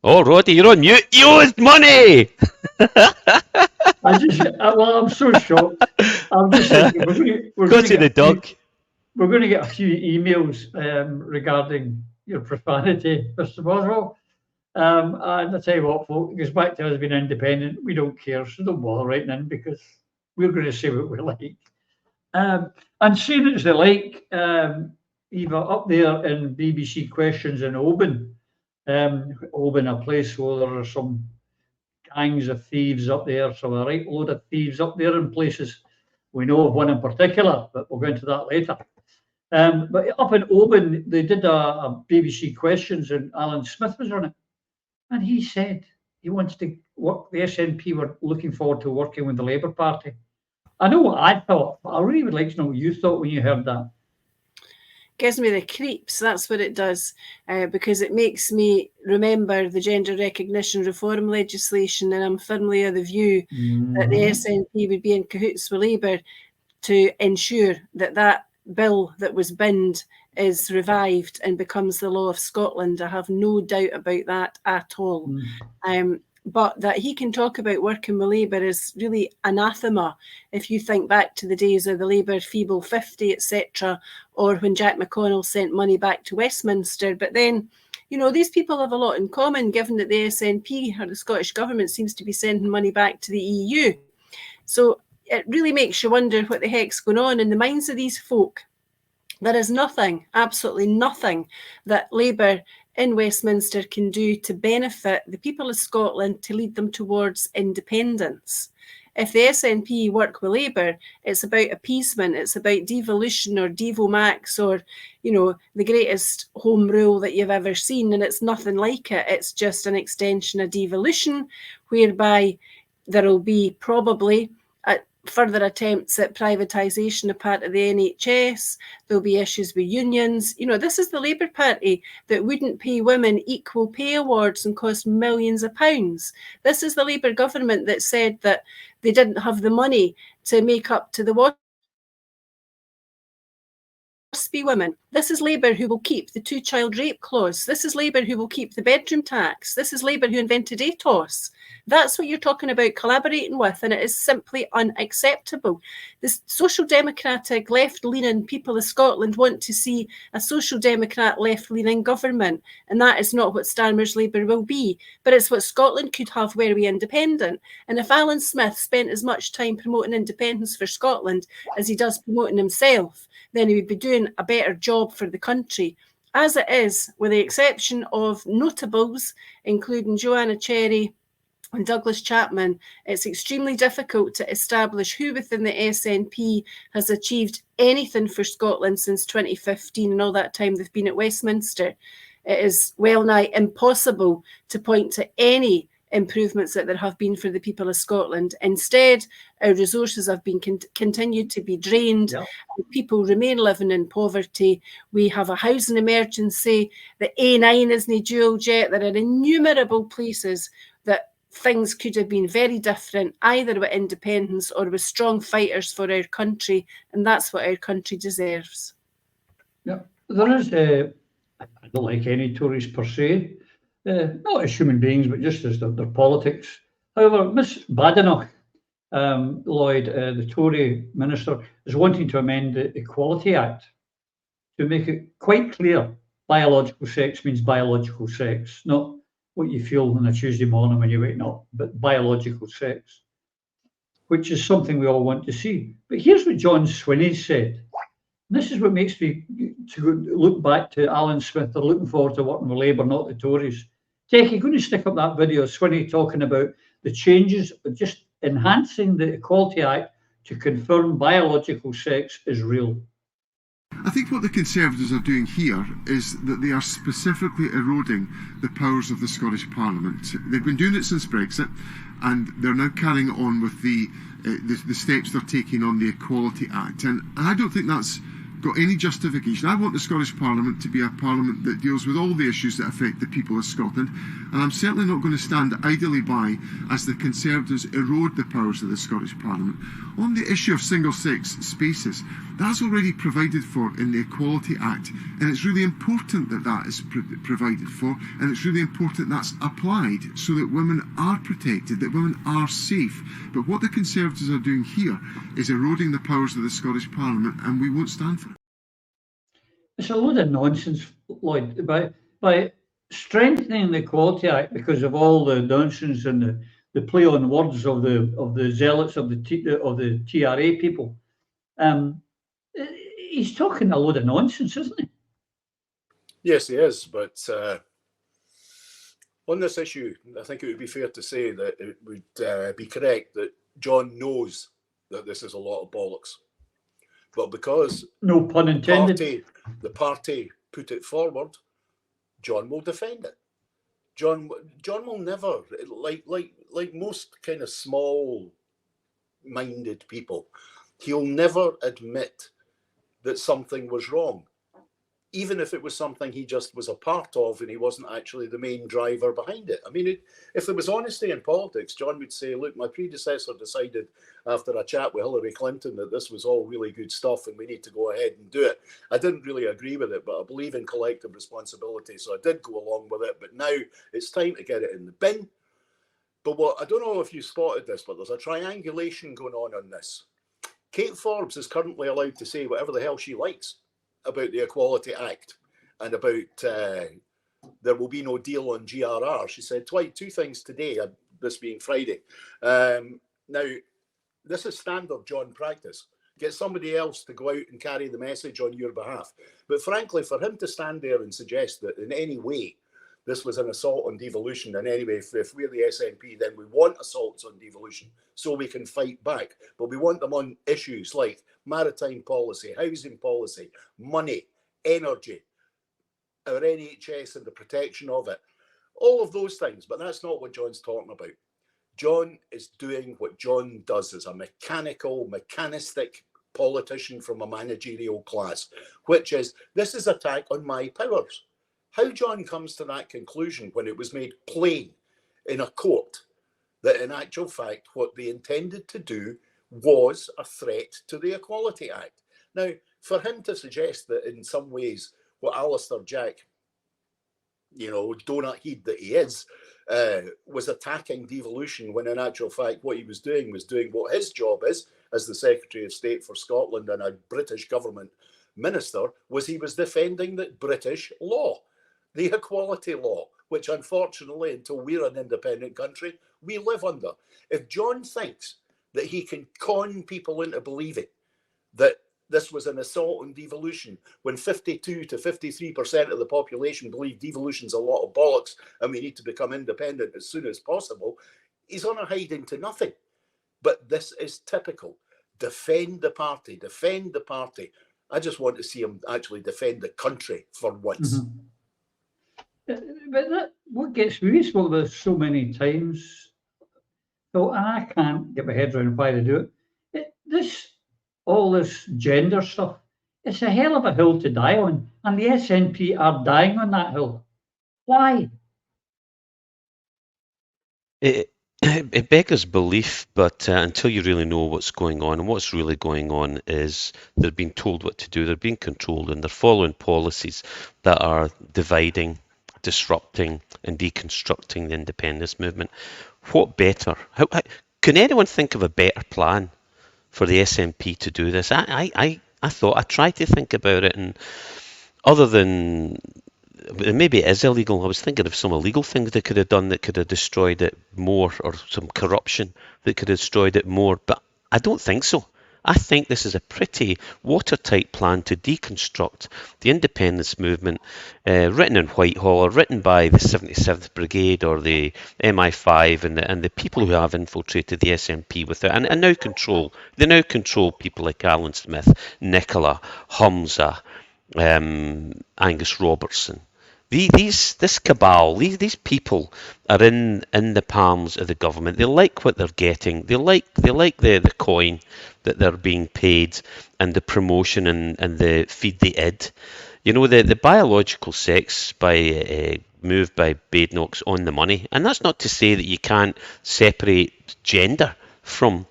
Oh, Roddy, you're on mute. You owed money! I'm so shocked. I'm just thinking, Go to the dog. We're going to get a few emails regarding your profanity, Mr. Boswell. And I tell you what, folks, it goes back to us being independent. We don't care, so don't bother writing in because we're going to say what we like. And saying it's the like, Eva, up there in BBC Questions in Oban, a place where there are some gangs of thieves up there, so a right load of thieves up there in places. We know of one in particular, but we'll go into that later. But up in Oban, they did a BBC Questions and Alan Smith was on it. And he said he wanted to work, the SNP were looking forward to working with the Labour Party. I know what I thought, but I really would like to know what you thought when you heard that. Gives me the creeps, that's what it does, because it makes me remember the gender recognition reform legislation, and I'm firmly of the view that the SNP would be in cahoots with Labour to ensure that that bill that was binned is revived and becomes the law of Scotland. I have no doubt about that at all. But that he can talk about working with Labour is really anathema if you think back to the days of the Labour Feeble 50, etc., or when Jack McConnell sent money back to Westminster. But then, you know, these people have a lot in common, given that the SNP or the Scottish Government seems to be sending money back to the EU. So it really makes you wonder what the heck's going on in the minds of these folk. There is nothing, absolutely nothing, that Labour in Westminster can do to benefit the people of Scotland to lead them towards independence. If the SNP work with Labour, it's about appeasement, it's about devolution or devomax or, you know, the greatest home rule that you've ever seen, and it's nothing like it. It's just an extension of devolution, whereby there will be probably further attempts at privatisation of part of the NHS. There'll be issues with unions. You know, this is the Labour Party that wouldn't pay women equal pay awards and cost millions of pounds. This is the Labour government that said that they didn't have the money to make up to the WASPy women. This is Labour who will keep the two-child rape clause. This is Labour who will keep the bedroom tax. This is Labour who invented ATOS. That's what you're talking about collaborating with, and it is simply unacceptable. The social democratic left-leaning people of Scotland want to see a social democrat left-leaning government, and that is not what Starmer's Labour will be, but it's what Scotland could have were we independent. And if Alan Smith spent as much time promoting independence for Scotland as he does promoting himself, then he would be doing a better job for the country. As it is, with the exception of notables, including Joanna Cherry and Douglas Chapman, it's extremely difficult to establish who within the SNP has achieved anything for Scotland since 2015 and all that time they've been at Westminster. it is well nigh impossible to point to any improvements that there have been for the people of Scotland. Instead, our resources have been continued to be drained. Yeah. People remain living in poverty. We have a housing emergency. The A9 isn't dual jet. There are innumerable places that things could have been very different, either with independence or with strong fighters for our country, and that's what our country deserves. Yeah, there is, I don't like any Tories per se, not as human beings, but just as their politics. However, Miss Badenoch, Lloyd, the Tory minister, is wanting to amend the Equality Act to make it quite clear biological sex means biological sex, not what you feel on a Tuesday morning when you're waking up, but biological sex, which is something we all want to see. But here's what John Swinney said. This is what makes me to look back to Alan Smith. They're looking forward to working with Labour, not the Tories. Jackie, you're going to stick up that video of Swinney talking about the changes, just enhancing the Equality Act to confirm biological sex is real. I think what the Conservatives are doing here is that they are specifically eroding the powers of the Scottish Parliament. They've been doing it since Brexit, and they're now carrying on with the steps they're taking on the Equality Act. And I don't think that's got any justification. I want the Scottish Parliament to be a parliament that deals with all the issues that affect the people of Scotland, and I'm certainly not going to stand idly by as the Conservatives erode the powers of the Scottish Parliament. On the issue of single-sex spaces, that's already provided for in the Equality Act, and it's really important that that is provided for, and it's really important that's applied so that women are protected, that women are safe. But what the Conservatives are doing here is eroding the powers of the Scottish Parliament, and we won't stand for it. It's a load of nonsense, Lloyd. By strengthening the Equality Act because of all the nonsense and the play on words of the zealots of the TRA people, he's talking a load of nonsense, isn't he? Yes, he is. But on this issue, I think it would be fair to say that it would be correct that John knows that this is a lot of bollocks. But because no pun intended, the party put it forward, John will defend it. John will never, like most kind of small-minded people, he'll never admit that something was wrong, even if it was something he just was a part of and he wasn't actually the main driver behind it. I mean, if there was honesty in politics, John would say, look, my predecessor decided after a chat with Hillary Clinton that this was all really good stuff and we need to go ahead and do it. I didn't really agree with it, but I believe in collective responsibility, so I did go along with it. But now it's time to get it in the bin. But I don't know if you spotted this, but there's a triangulation going on this. Kate Forbes is currently allowed to say whatever the hell she likes about the Equality Act and about there will be no deal on GRR. She said two things today, this being Friday. Now, this is standard John practice. Get somebody else to go out and carry the message on your behalf. But frankly, for him to stand there and suggest that in any way this was an assault on devolution, and anyway, if we're the SNP, then we want assaults on devolution so we can fight back. But we want them on issues like maritime policy, housing policy, money, energy, our NHS and the protection of it, all of those things. But that's not what John's talking about. John is doing what John does as a mechanistic politician from a managerial class, which is, this is attack on my powers. How John comes to that conclusion when it was made plain in a court that in actual fact what they intended to do was a threat to the Equality Act. Now, for him to suggest that in some ways what Alistair Jack, donut heed that he is, was attacking devolution, when in actual fact what he was doing what his job is as the Secretary of State for Scotland and a British government minister, was he was defending the British law, the equality law, which unfortunately, until we're an independent country, we live under. If John thinks that he can con people into believing that this was an assault on devolution, when 52 to 53% of the population believe devolution's a lot of bollocks and we need to become independent as soon as possible, he's on a hiding to nothing. But this is typical. Defend the party, defend the party. I just want to see him actually defend the country for once. Mm-hmm. But what gets me, we spoke about this so many times, so I can't get my head around why they do it. All this gender stuff, it's a hell of a hill to die on, and the SNP are dying on that hill. Why? It beggars belief, but until you really know what's going on, and what's really going on is they're being told what to do, they're being controlled, and they're following policies that are dividing, disrupting, and deconstructing the independence movement. What better? Can anyone think of a better plan for the SNP to do this? I tried to think about it, and other than maybe it is illegal. I was thinking of some illegal things they could have done that could have destroyed it more, or some corruption that could have destroyed it more, but I don't think so. I think this is a pretty watertight plan to deconstruct the independence movement, written in Whitehall, or written by the 77th Brigade or the MI5 and the people who have infiltrated the SNP with it, and now control. They now control people like Alan Smith, Nicola, Humza, Angus Robertson. This cabal, these people are in the palms of the government. They like what they're getting. They like the coin that they're being paid, and the promotion and the feed the id. You know, the biological sex move by Badenoch's on the money, and that's not to say that you can't separate gender from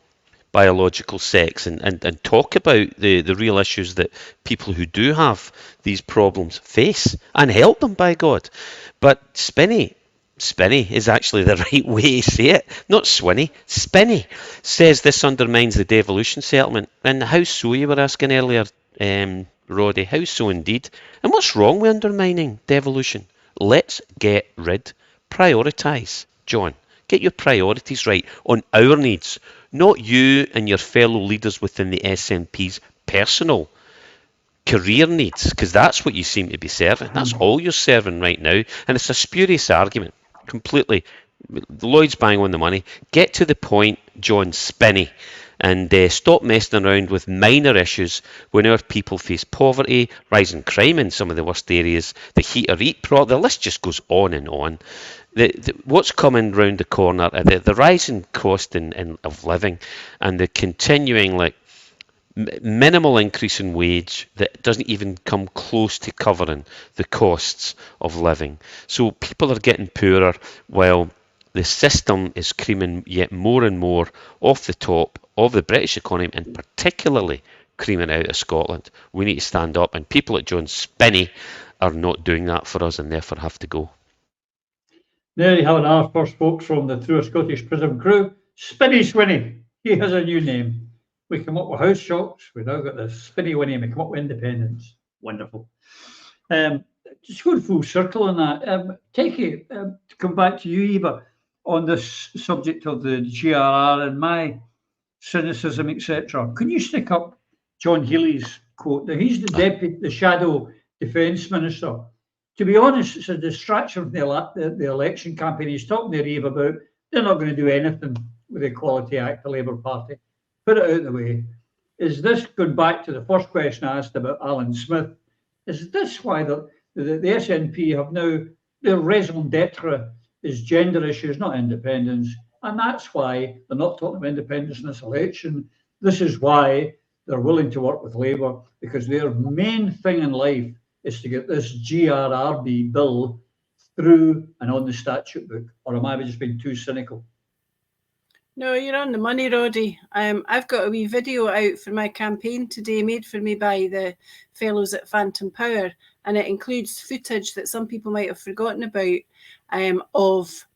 biological sex and talk about the real issues that people who do have these problems face, and help them, by God. But spinny is actually the right way to say it, not swinny. Spinny says this undermines the devolution settlement. And how so, you were asking earlier, Roddy? How so indeed? And what's wrong with undermining devolution? Let's get rid, prioritise, John. Get your priorities right on our needs, not you and your fellow leaders within the SNP's personal career needs, because that's what you seem to be serving. That's all you're serving right now, and it's a spurious argument, completely. Lloyd's bang on the money. Get to the point, John Spinney, and stop messing around with minor issues when our people face poverty, rising crime in some of the worst areas, the heat or eat problem. The list just goes on and on. What's coming round the corner, the rising cost of living, and the continuing minimal increase in wage that doesn't even come close to covering the costs of living. So people are getting poorer while the system is creaming yet more and more off the top of the British economy, and particularly creaming out of Scotland. We need to stand up, and people like John Spinney are not doing that for us, and therefore have to go. There you have it, our first folks from the Through a Scottish Prism crew. Spinny Swinny, he has a new name. We come up with house shocks, we've now got the Spinny Winnie, and we come up with independence. Wonderful. Just going full circle on that. Takey, to come back to you, Eva, on this subject of the GRR and my cynicism, etc. Can you stick up John Healy's quote? Now, he's the shadow defence minister. To be honest, it's a distraction from the election campaign. He's talking to Eve about they're not going to do anything with the Equality Act, the Labour Party. Put it out of the way. Is this, going back to the first question I asked about Alan Smith, is this why the SNP have now, their raison d'etre is gender issues, not independence? And that's why they're not talking about independence in this election. This is why they're willing to work with Labour, because their main thing in life is to get this GRRB bill through and on the statute book. Or am I just being too cynical? No, you're on the money, Roddy. I've got a wee video out for my campaign today, made for me by the fellows at Phantom Power, and it includes footage that some people might have forgotten about of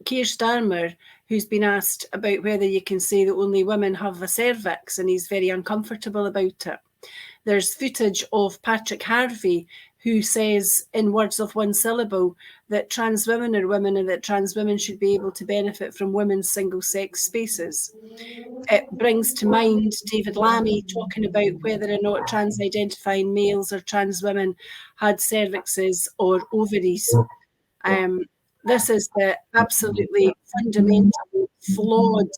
Keir Starmer, who's been asked about whether you can say that only women have a cervix, and he's very uncomfortable about it. There's footage of Patrick Harvey, who says in words of one syllable that trans women are women and that trans women should be able to benefit from women's single-sex spaces. It brings to mind David Lammy talking about whether or not trans-identifying males or trans women had cervixes or ovaries. This is the absolutely fundamental, flawed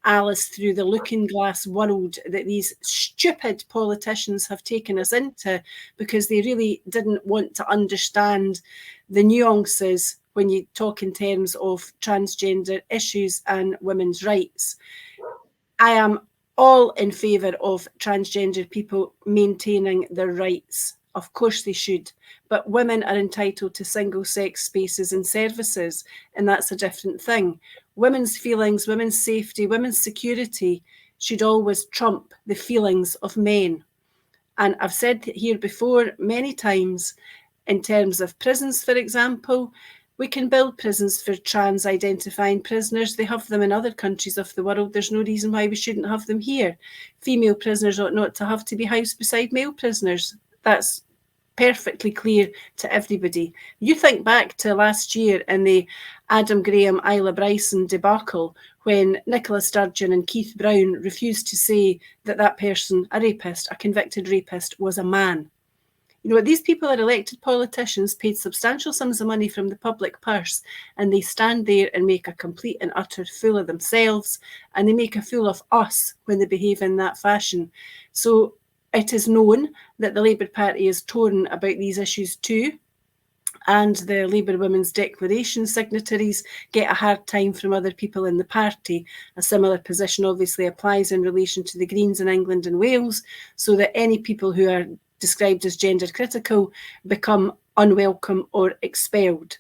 Alice through the looking glass world that these stupid politicians have taken us into, because they really didn't want to understand the nuances when you talk in terms of transgender issues and women's rights. I am all in favour of transgender people maintaining their rights. Of course they should, but women are entitled to single-sex spaces and services, and that's a different thing. Women's feelings, women's safety, women's security should always trump the feelings of men. And I've said here before many times, in terms of prisons, for example, we can build prisons for trans-identifying prisoners. They have them in other countries of the world. There's no reason why we shouldn't have them here. Female prisoners ought not to have to be housed beside male prisoners. That's perfectly clear to everybody. You think back to last year in the Adam Graham, Isla Bryson debacle, when Nicola Sturgeon and Keith Brown refused to say that that person, a rapist, a convicted rapist, was a man. You know, these people are elected politicians, paid substantial sums of money from the public purse, and they stand there and make a complete and utter fool of themselves, and they make a fool of us when they behave in that fashion. So it is known that the Labour Party is torn about these issues too, and the Labour Women's Declaration signatories get a hard time from other people in the party. A similar position obviously applies in relation to the Greens in England and Wales, so that any people who are described as gender critical become unwelcome or expelled.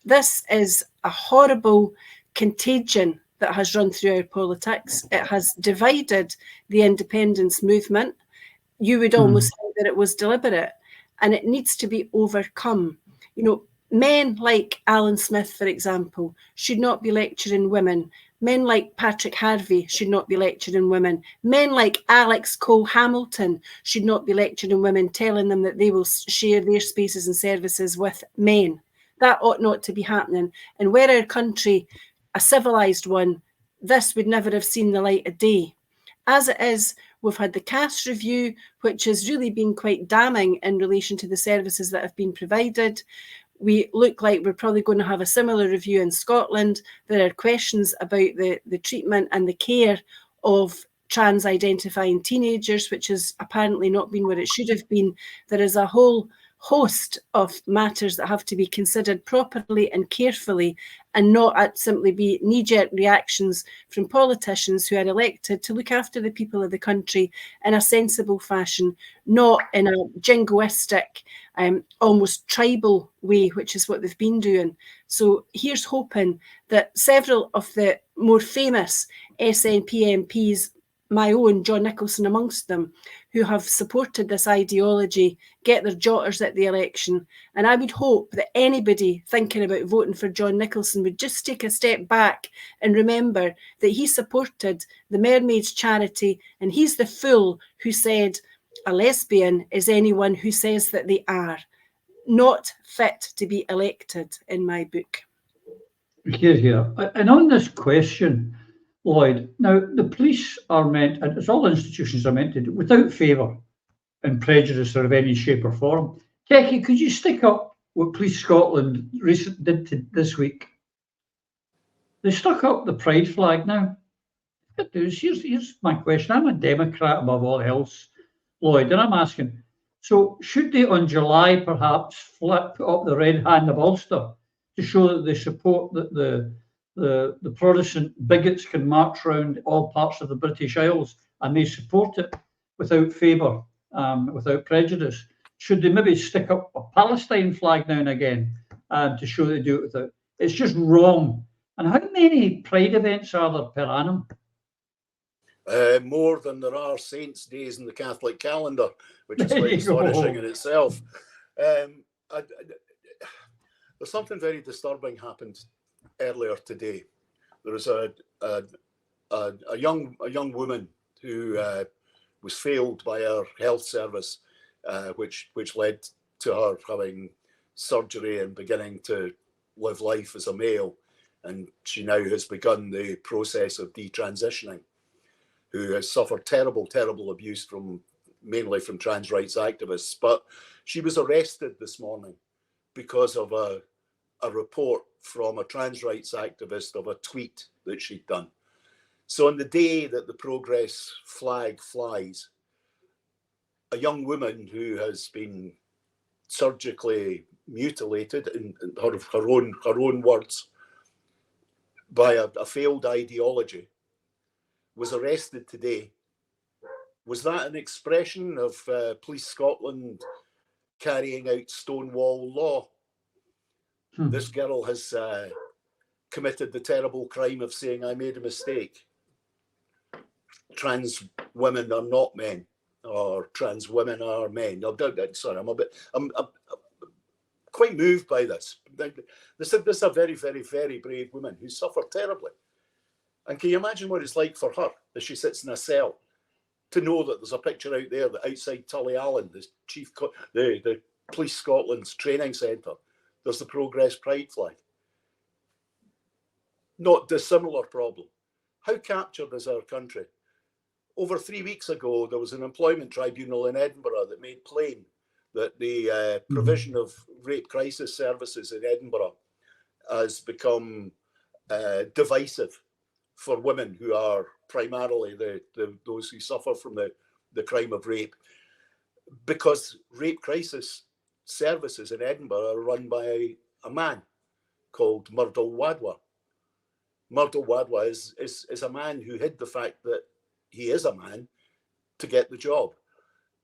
This is a horrible contagion that has run through our politics. It has divided the independence movement. You would almost think that it was deliberate, and it needs to be overcome. You know, men like Alan Smith, for example, should not be lecturing women. Men like Patrick Harvey should not be lecturing women. Men like Alex Cole Hamilton should not be lecturing women, telling them that they will share their spaces and services with men. That ought not to be happening. And were our country a civilised one, this would never have seen the light of day. As it is, we've had the Cass review, which has really been quite damning in relation to the services that have been provided. We look like we're probably going to have a similar review in Scotland. There are questions about the treatment and the care of trans-identifying teenagers, which has apparently not been where it should have been. There is a whole host of matters that have to be considered properly and carefully, and not simply be knee-jerk reactions from politicians who are elected to look after the people of the country in a sensible fashion, not in a jingoistic, almost tribal way, which is what they've been doing. So here's hoping that several of the more famous SNP MPs, my own John Nicholson amongst them, who have supported this ideology, get their jotters at the election. And I would hope that anybody thinking about voting for John Nicholson would just take a step back and remember that he supported the Mermaids charity, and he's the fool who said a lesbian is anyone who says that they are. Not fit to be elected, in my book. Hear, hear. And on this question, Lloyd, now the police are meant, and as all institutions are meant to do, without favour and prejudice or of any shape or form. Kecky, could you stick up what Police Scotland did this week? They stuck up the pride flag now. Here's my question. I'm a Democrat above all else, Lloyd, and I'm asking, so should they on July perhaps put up the red hand of Ulster to show that they support that the Protestant bigots can march around all parts of the British Isles, and they support it without favour, without prejudice? Should they maybe stick up a Palestine flag now and again to show they do it without? It's just wrong. And how many pride events are there per annum? More than there are Saints' Days in the Catholic calendar, which is quite astonishing in itself. There's something very disturbing happened earlier today. There was a young woman who was failed by our health service, which led to her having surgery and beginning to live life as a male, and she now has begun the process of detransitioning, who has suffered terrible abuse mainly from trans rights activists. But she was arrested this morning because of a report from a trans rights activist of a tweet that she'd done. So on the day that the progress flag flies, a young woman who has been surgically mutilated, in her own words, by a failed ideology, was arrested today. Was that an expression of Police Scotland carrying out Stonewall law? This girl has committed the terrible crime of saying, I made a mistake. Trans women are not men, or trans women are men. No, sorry, I'm quite moved by this. This is a very, very, very brave woman who suffered terribly. And can you imagine what it's like for her as she sits in a cell to know that there's a picture out there that outside Tullyallen, the Police Scotland's training centre, there's the Progress Pride flag. Not dissimilar problem. How captured is our country? Over 3 weeks ago, there was an employment tribunal in Edinburgh that made plain that the provision of rape crisis services in Edinburgh has become divisive for women who are primarily those who suffer from the crime of rape, because rape crisis services in Edinburgh are run by a man called Murdo Wadwa. Murdo Wadwa is a man who hid the fact that he is a man to get the job.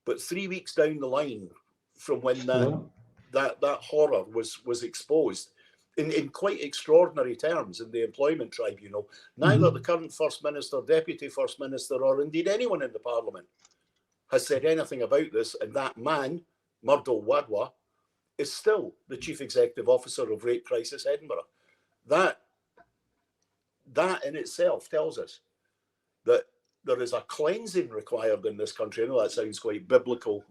But 3 weeks down the line from when that horror was exposed, in quite extraordinary terms in the employment tribunal, neither the current First Minister, Deputy First Minister, or indeed anyone in the Parliament has said anything about this, and that man, Murdo Wadwa, is still the Chief Executive Officer of Rape Crisis Edinburgh. That in itself tells us that there is a cleansing required in this country. I know that sounds quite biblical,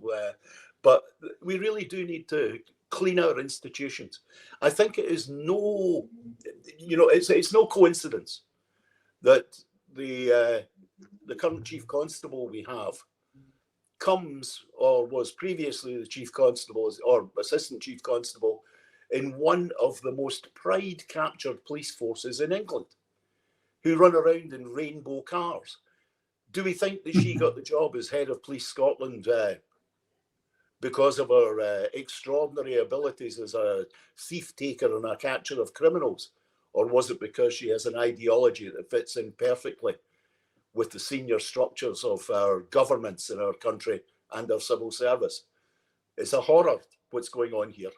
but we really do need to clean our institutions. I think it is it's no coincidence that the current Chief Constable we have comes, or was previously the Chief Constable or Assistant Chief Constable in one of the most pride-captured police forces in England, who run around in rainbow cars. Do we think that she got the job as head of Police Scotland because of her extraordinary abilities as a thief taker and a catcher of criminals? Or was it because she has an ideology that fits in perfectly with the senior structures of our governments in our country and our civil service? It's a horror what's going on here.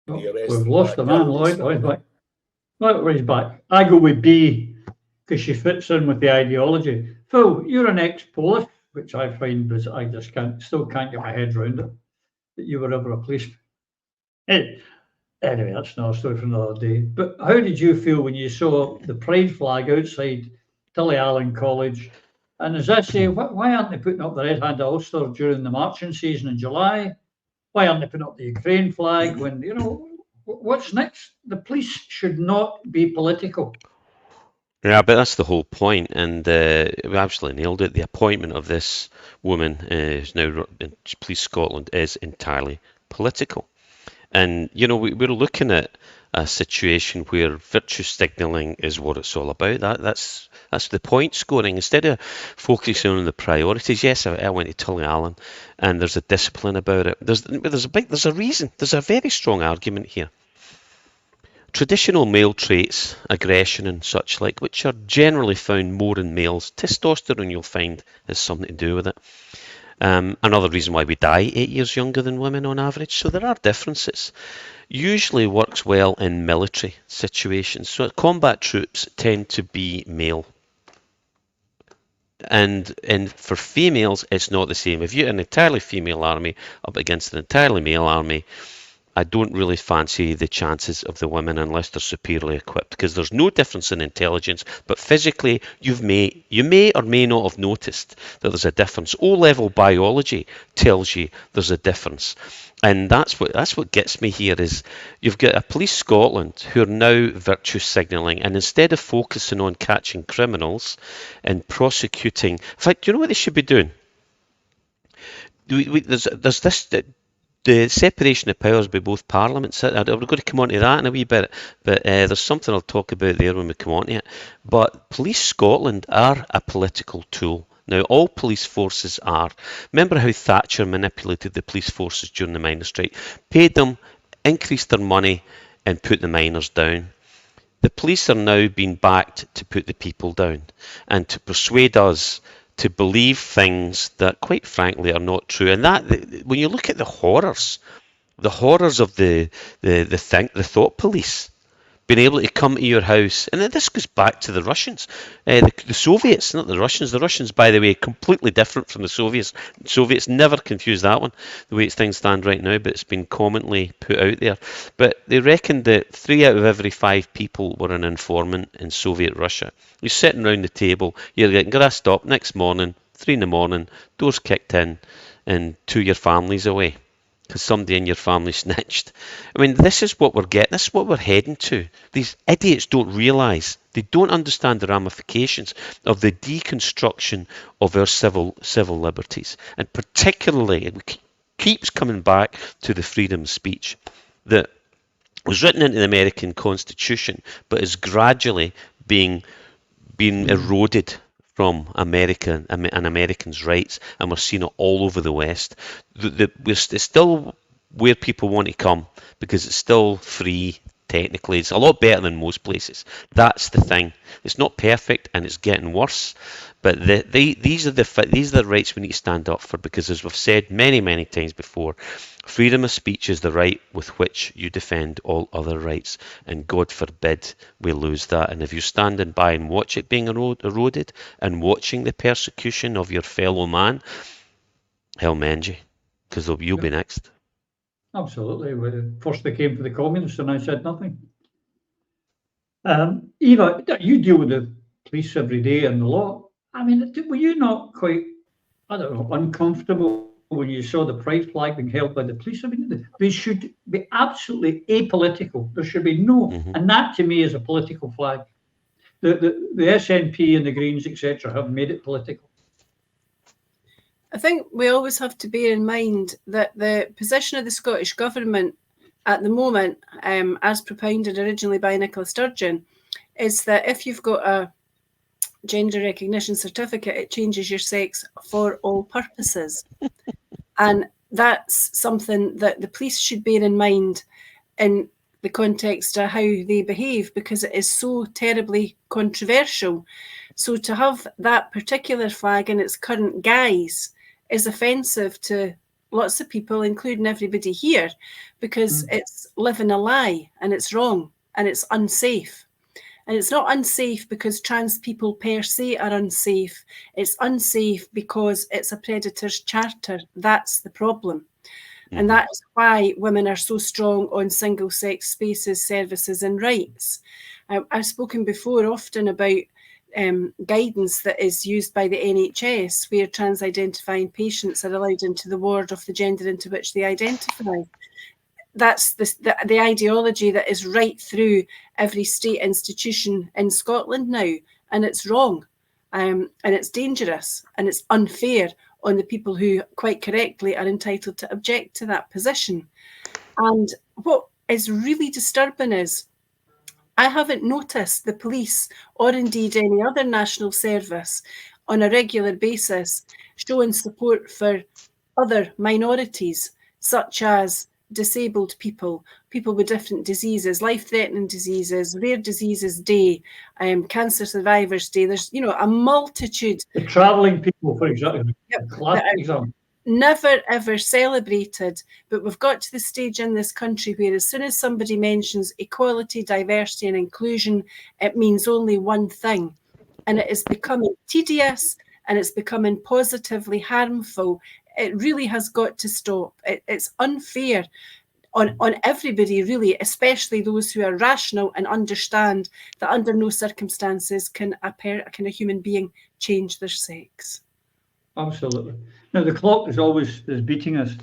We've lost the man, Lloyd. Lloyd, he's back. I go with B, because she fits in with the ideology. Phil, you're an ex-police, which I find I just still can't get my head around it, that you were ever a policeman. Anyway, that's another story for another day. But how did you feel when you saw the pride flag outside Tullyallen College? And as I say, why aren't they putting up the Red Hand Ulster during the marching season in July? Why aren't they putting up the Ukraine flag when, what's next? The police should not be political. Yeah, but that's the whole point, and we absolutely nailed it. The appointment of this woman, who's now in Police Scotland, is entirely political. And, we're looking at a situation where virtue signalling is what it's all about. That's the point scoring. Instead of focusing on the priorities, yes, I went to Tullyallen, and there's a discipline about it. There's a reason. There's a very strong argument here. Traditional male traits, aggression and such like, which are generally found more in males, testosterone you'll find has something to do with it. Another reason why we die 8 years younger than women on average, so there are differences. Usually works well in military situations, so combat troops tend to be male. And for females, it's not the same. If you're an entirely female army up against an entirely male army, I don't really fancy the chances of the women unless they're superiorly equipped, because there's no difference in intelligence, but physically you may or may not have noticed that there's a difference. O-level biology tells you there's a difference. And that's what gets me here is you've got a Police Scotland who are now virtue signalling, and instead of focusing on catching criminals and prosecuting, in fact, do you know what they should be doing? There's this the separation of powers by both parliaments, we're going to come on to that in a wee bit, but there's something I'll talk about there when we come on to it. But Police Scotland are a political tool. Now, all police forces are. Remember how Thatcher manipulated the police forces during the miners' strike? Paid them, increased their money, and put the miners down. The police are now being backed to put the people down and to persuade us to believe things that, quite frankly, are not true. And that, when you look at the horrors of the thought police, being able to come to your house, and this goes back to the Russians, the Soviets, not the Russians. The Russians, by the way, completely different from the Soviets. Soviets, never confuse that one, the way things stand right now, but it's been commonly put out there. But they reckoned that 3 out of every 5 people were an informant in Soviet Russia. You're sitting around the table, you're getting grassed up next morning, 3 in the morning, doors kicked in, and 2 of your families away because somebody in your family snitched. I mean, this is what we're getting. This is what we're heading to. These idiots don't realise. They don't understand the ramifications of the deconstruction of our civil liberties. And particularly, it keeps coming back to the freedom of speech that was written into the American Constitution, but is gradually being eroded from America and Americans' rights, and we're seeing it all over the West. It's still where people want to come because it's still free. Technically, it's a lot better than most places. That's the thing. It's not perfect, and it's getting worse. But these are the rights we need to stand up for, because, as we've said many times before, freedom of speech is the right with which you defend all other rights, and God forbid we lose that. And if you're standing by and watch it being eroded and watching the persecution of your fellow man, hell mend you, because you'll be next. Absolutely. First they came for the communists and I said nothing. Eva, you deal with the police every day and the law. I mean, were you not quite, I don't know, uncomfortable when you saw the pride flag being held by the police? I mean, they should be absolutely apolitical. There should be no, and that to me is a political flag. The SNP and the Greens, etc., have made it political. I think we always have to bear in mind that the position of the Scottish Government at the moment, as propounded originally by Nicola Sturgeon, is that if you've got a gender recognition certificate, it changes your sex for all purposes. And that's something that the police should bear in mind in the context of how they behave, because it is so terribly controversial. So to have that particular flag in its current guise is offensive to lots of people, including everybody here, because it's living a lie, and it's wrong, and it's unsafe. And it's not unsafe because trans people per se are unsafe. It's unsafe because it's a predator's charter. That's the problem. And that is why women are so strong on single-sex spaces, services and rights. I've spoken before often about guidance that is used by the NHS, where trans-identifying patients are allowed into the ward of the gender into which they identify. That's the ideology that is right through every state institution in Scotland now, and it's wrong, and it's dangerous, and it's unfair on the people who, quite correctly, are entitled to object to that position. And what is really disturbing is I haven't noticed the police, or indeed any other national service, on a regular basis showing support for other minorities, such as disabled people, people with different diseases, life-threatening diseases, Rare Diseases Day, Cancer Survivors Day. There's, a multitude. The travelling people, for example, classic example. Never ever celebrated, but we've got to the stage in this country where as soon as somebody mentions equality, diversity and inclusion, it means only one thing, and it is becoming tedious, and it's becoming positively harmful. It really has got to stop. It's unfair on everybody, really, especially those who are rational and understand that under no circumstances can a human being change their sex. Absolutely. Now, the clock is beating us.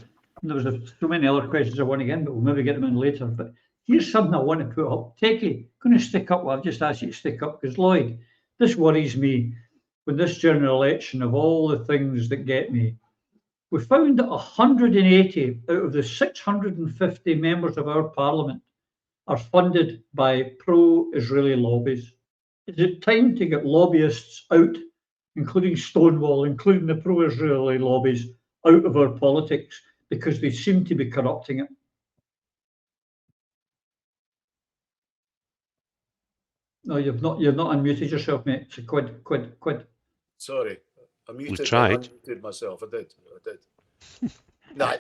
There was so many other questions I want to get in, but we'll maybe get them in later. But here's something I want to put up. Takey, going to stick up what I've just asked you to stick up, because, Lloyd, this worries me with this general election. Of all the things that get me, we found that 180 out of the 650 members of our parliament are funded by pro-Israeli lobbies. Is it time to get lobbyists out, including Stonewall, including the pro-Israeli lobbies, out of our politics because they seem to be corrupting it? No, you've not unmuted yourself, mate. So quid. Sorry, I muted. We tried. I unmuted myself. I did. Nah,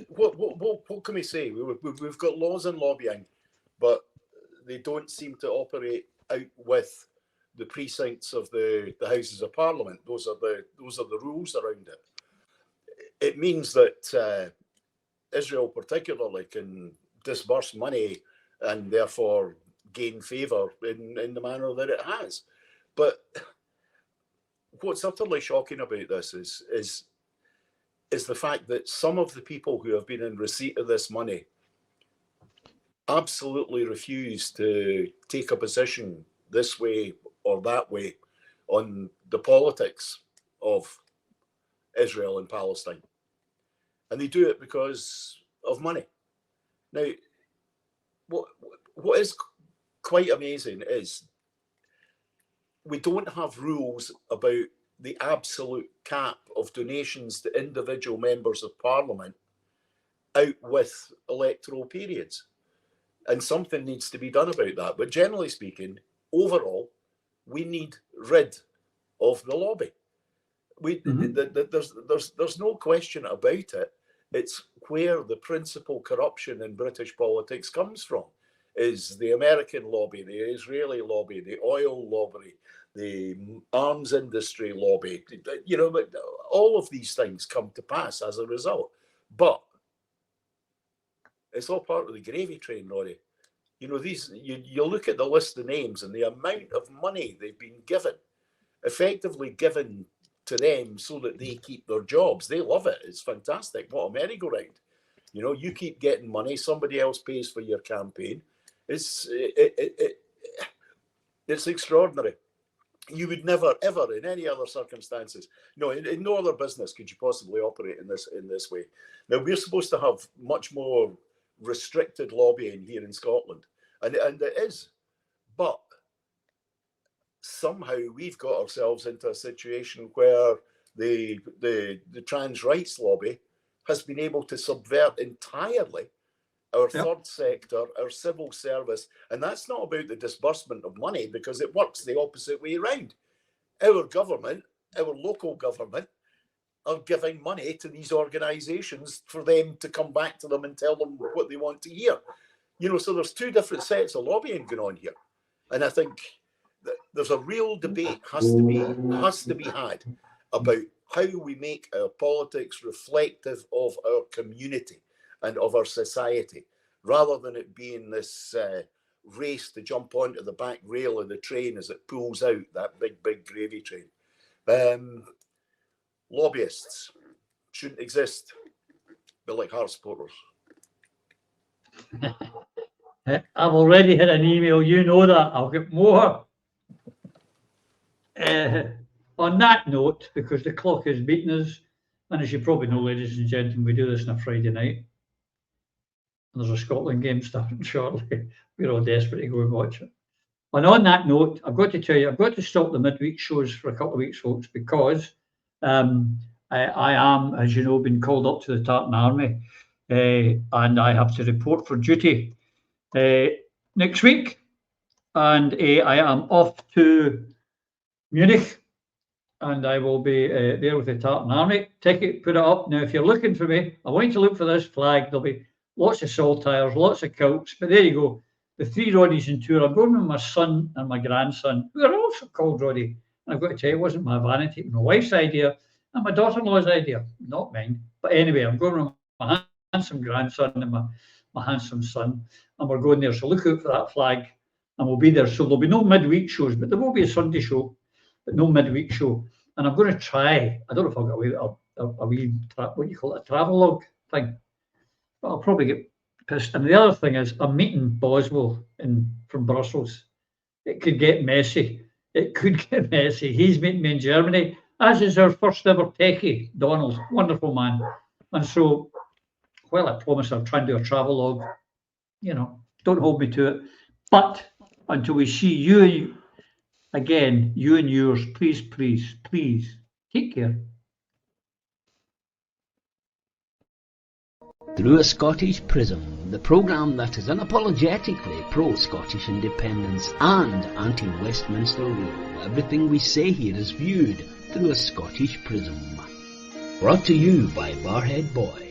what can we say? We've got laws on lobbying, but they don't seem to operate out with the precincts of the Houses of Parliament. Those are the rules around it. It means that Israel particularly can disburse money and therefore gain favour in the manner that it has. But what's utterly shocking about this is the fact that some of the people who have been in receipt of this money absolutely refuse to take a position this way or that way on the politics of Israel and Palestine. And they do it because of money. Now, what is quite amazing is we don't have rules about the absolute cap of donations to individual members of parliament out with electoral periods. And something needs to be done about that. But generally speaking, overall, we need rid of the lobby. There's no question about it. It's where the principal corruption in British politics comes from. Is the American lobby, the Israeli lobby, the oil lobby, the arms industry lobby. You know, but all of these things come to pass as a result. But it's all part of the gravy train, Rory. You know, you look at the list of names and the amount of money they've been given, effectively given to them so that they keep their jobs. They love it. It's fantastic. What a merry-go-round. You know, you keep getting money, somebody else pays for your campaign. It's extraordinary. You would never, ever, in any other circumstances, no, in no other business could you possibly operate in this way. Now, we're supposed to have much more restricted lobbying here in Scotland, and it is, but somehow we've got ourselves into a situation where the trans rights lobby has been able to subvert entirely our third sector, our civil service. And that's not about the disbursement of money, because it works the opposite way around. Our government, our local government, are giving money to these organisations for them to come back to them and tell them what they want to hear. You know, so there's two different sets of lobbying going on here. And I think that there's a real debate has to be had about how we make our politics reflective of our community and of our society, rather than it being this race to jump onto the back rail of the train as it pulls out that big gravy train. Lobbyists shouldn't exist. They're like heart supporters. I've already had an email, you know that. I'll get more. On that note, because the clock is beating us, and as you probably know, ladies and gentlemen, we do this on a Friday night. And there's a Scotland game starting shortly. We're all desperate to go and watch it. And on that note, I've got to tell you, I've got to stop the midweek shows for a couple of weeks, folks, because I am, as you know, been called up to the Tartan Army, and I have to report for duty next week. And I am off to Munich, and I will be there with the Tartan Army. Take it, put it up. Now, if you're looking for me, I want you to look for this flag. There'll be lots of saltires, lots of kilts, but there you go. The three Roddies in tour. I'm going with my son and my grandson, who are also called Roddy. And I've got to tell you, it wasn't my vanity, it was my wife's idea and my daughter-in-law's idea, not mine. But anyway, I'm going with my handsome grandson and my handsome son, and we're going there. So look out for that flag, and we'll be there. So there'll be no midweek shows, but there will be a Sunday show, but no midweek show. And I'm going to try, I don't know if I'll get away with a wee, what do you call it, a travelogue thing. But I'll probably get pissed. And the other thing is, I'm meeting Boswell from Brussels. It could get messy. It could get messy. He's meeting me in Germany. as is our first ever techie, Donald, wonderful man. And so, well, I promise I'll try and do a travel log. Don't hold me to it. But until we see you again, you and yours, please, please, please, take care. Through a Scottish Prism, the programme that is unapologetically pro-Scottish independence and anti-Westminster rule. Everything we say here is viewed through a Scottish prism. Brought to you by Barhead Boy.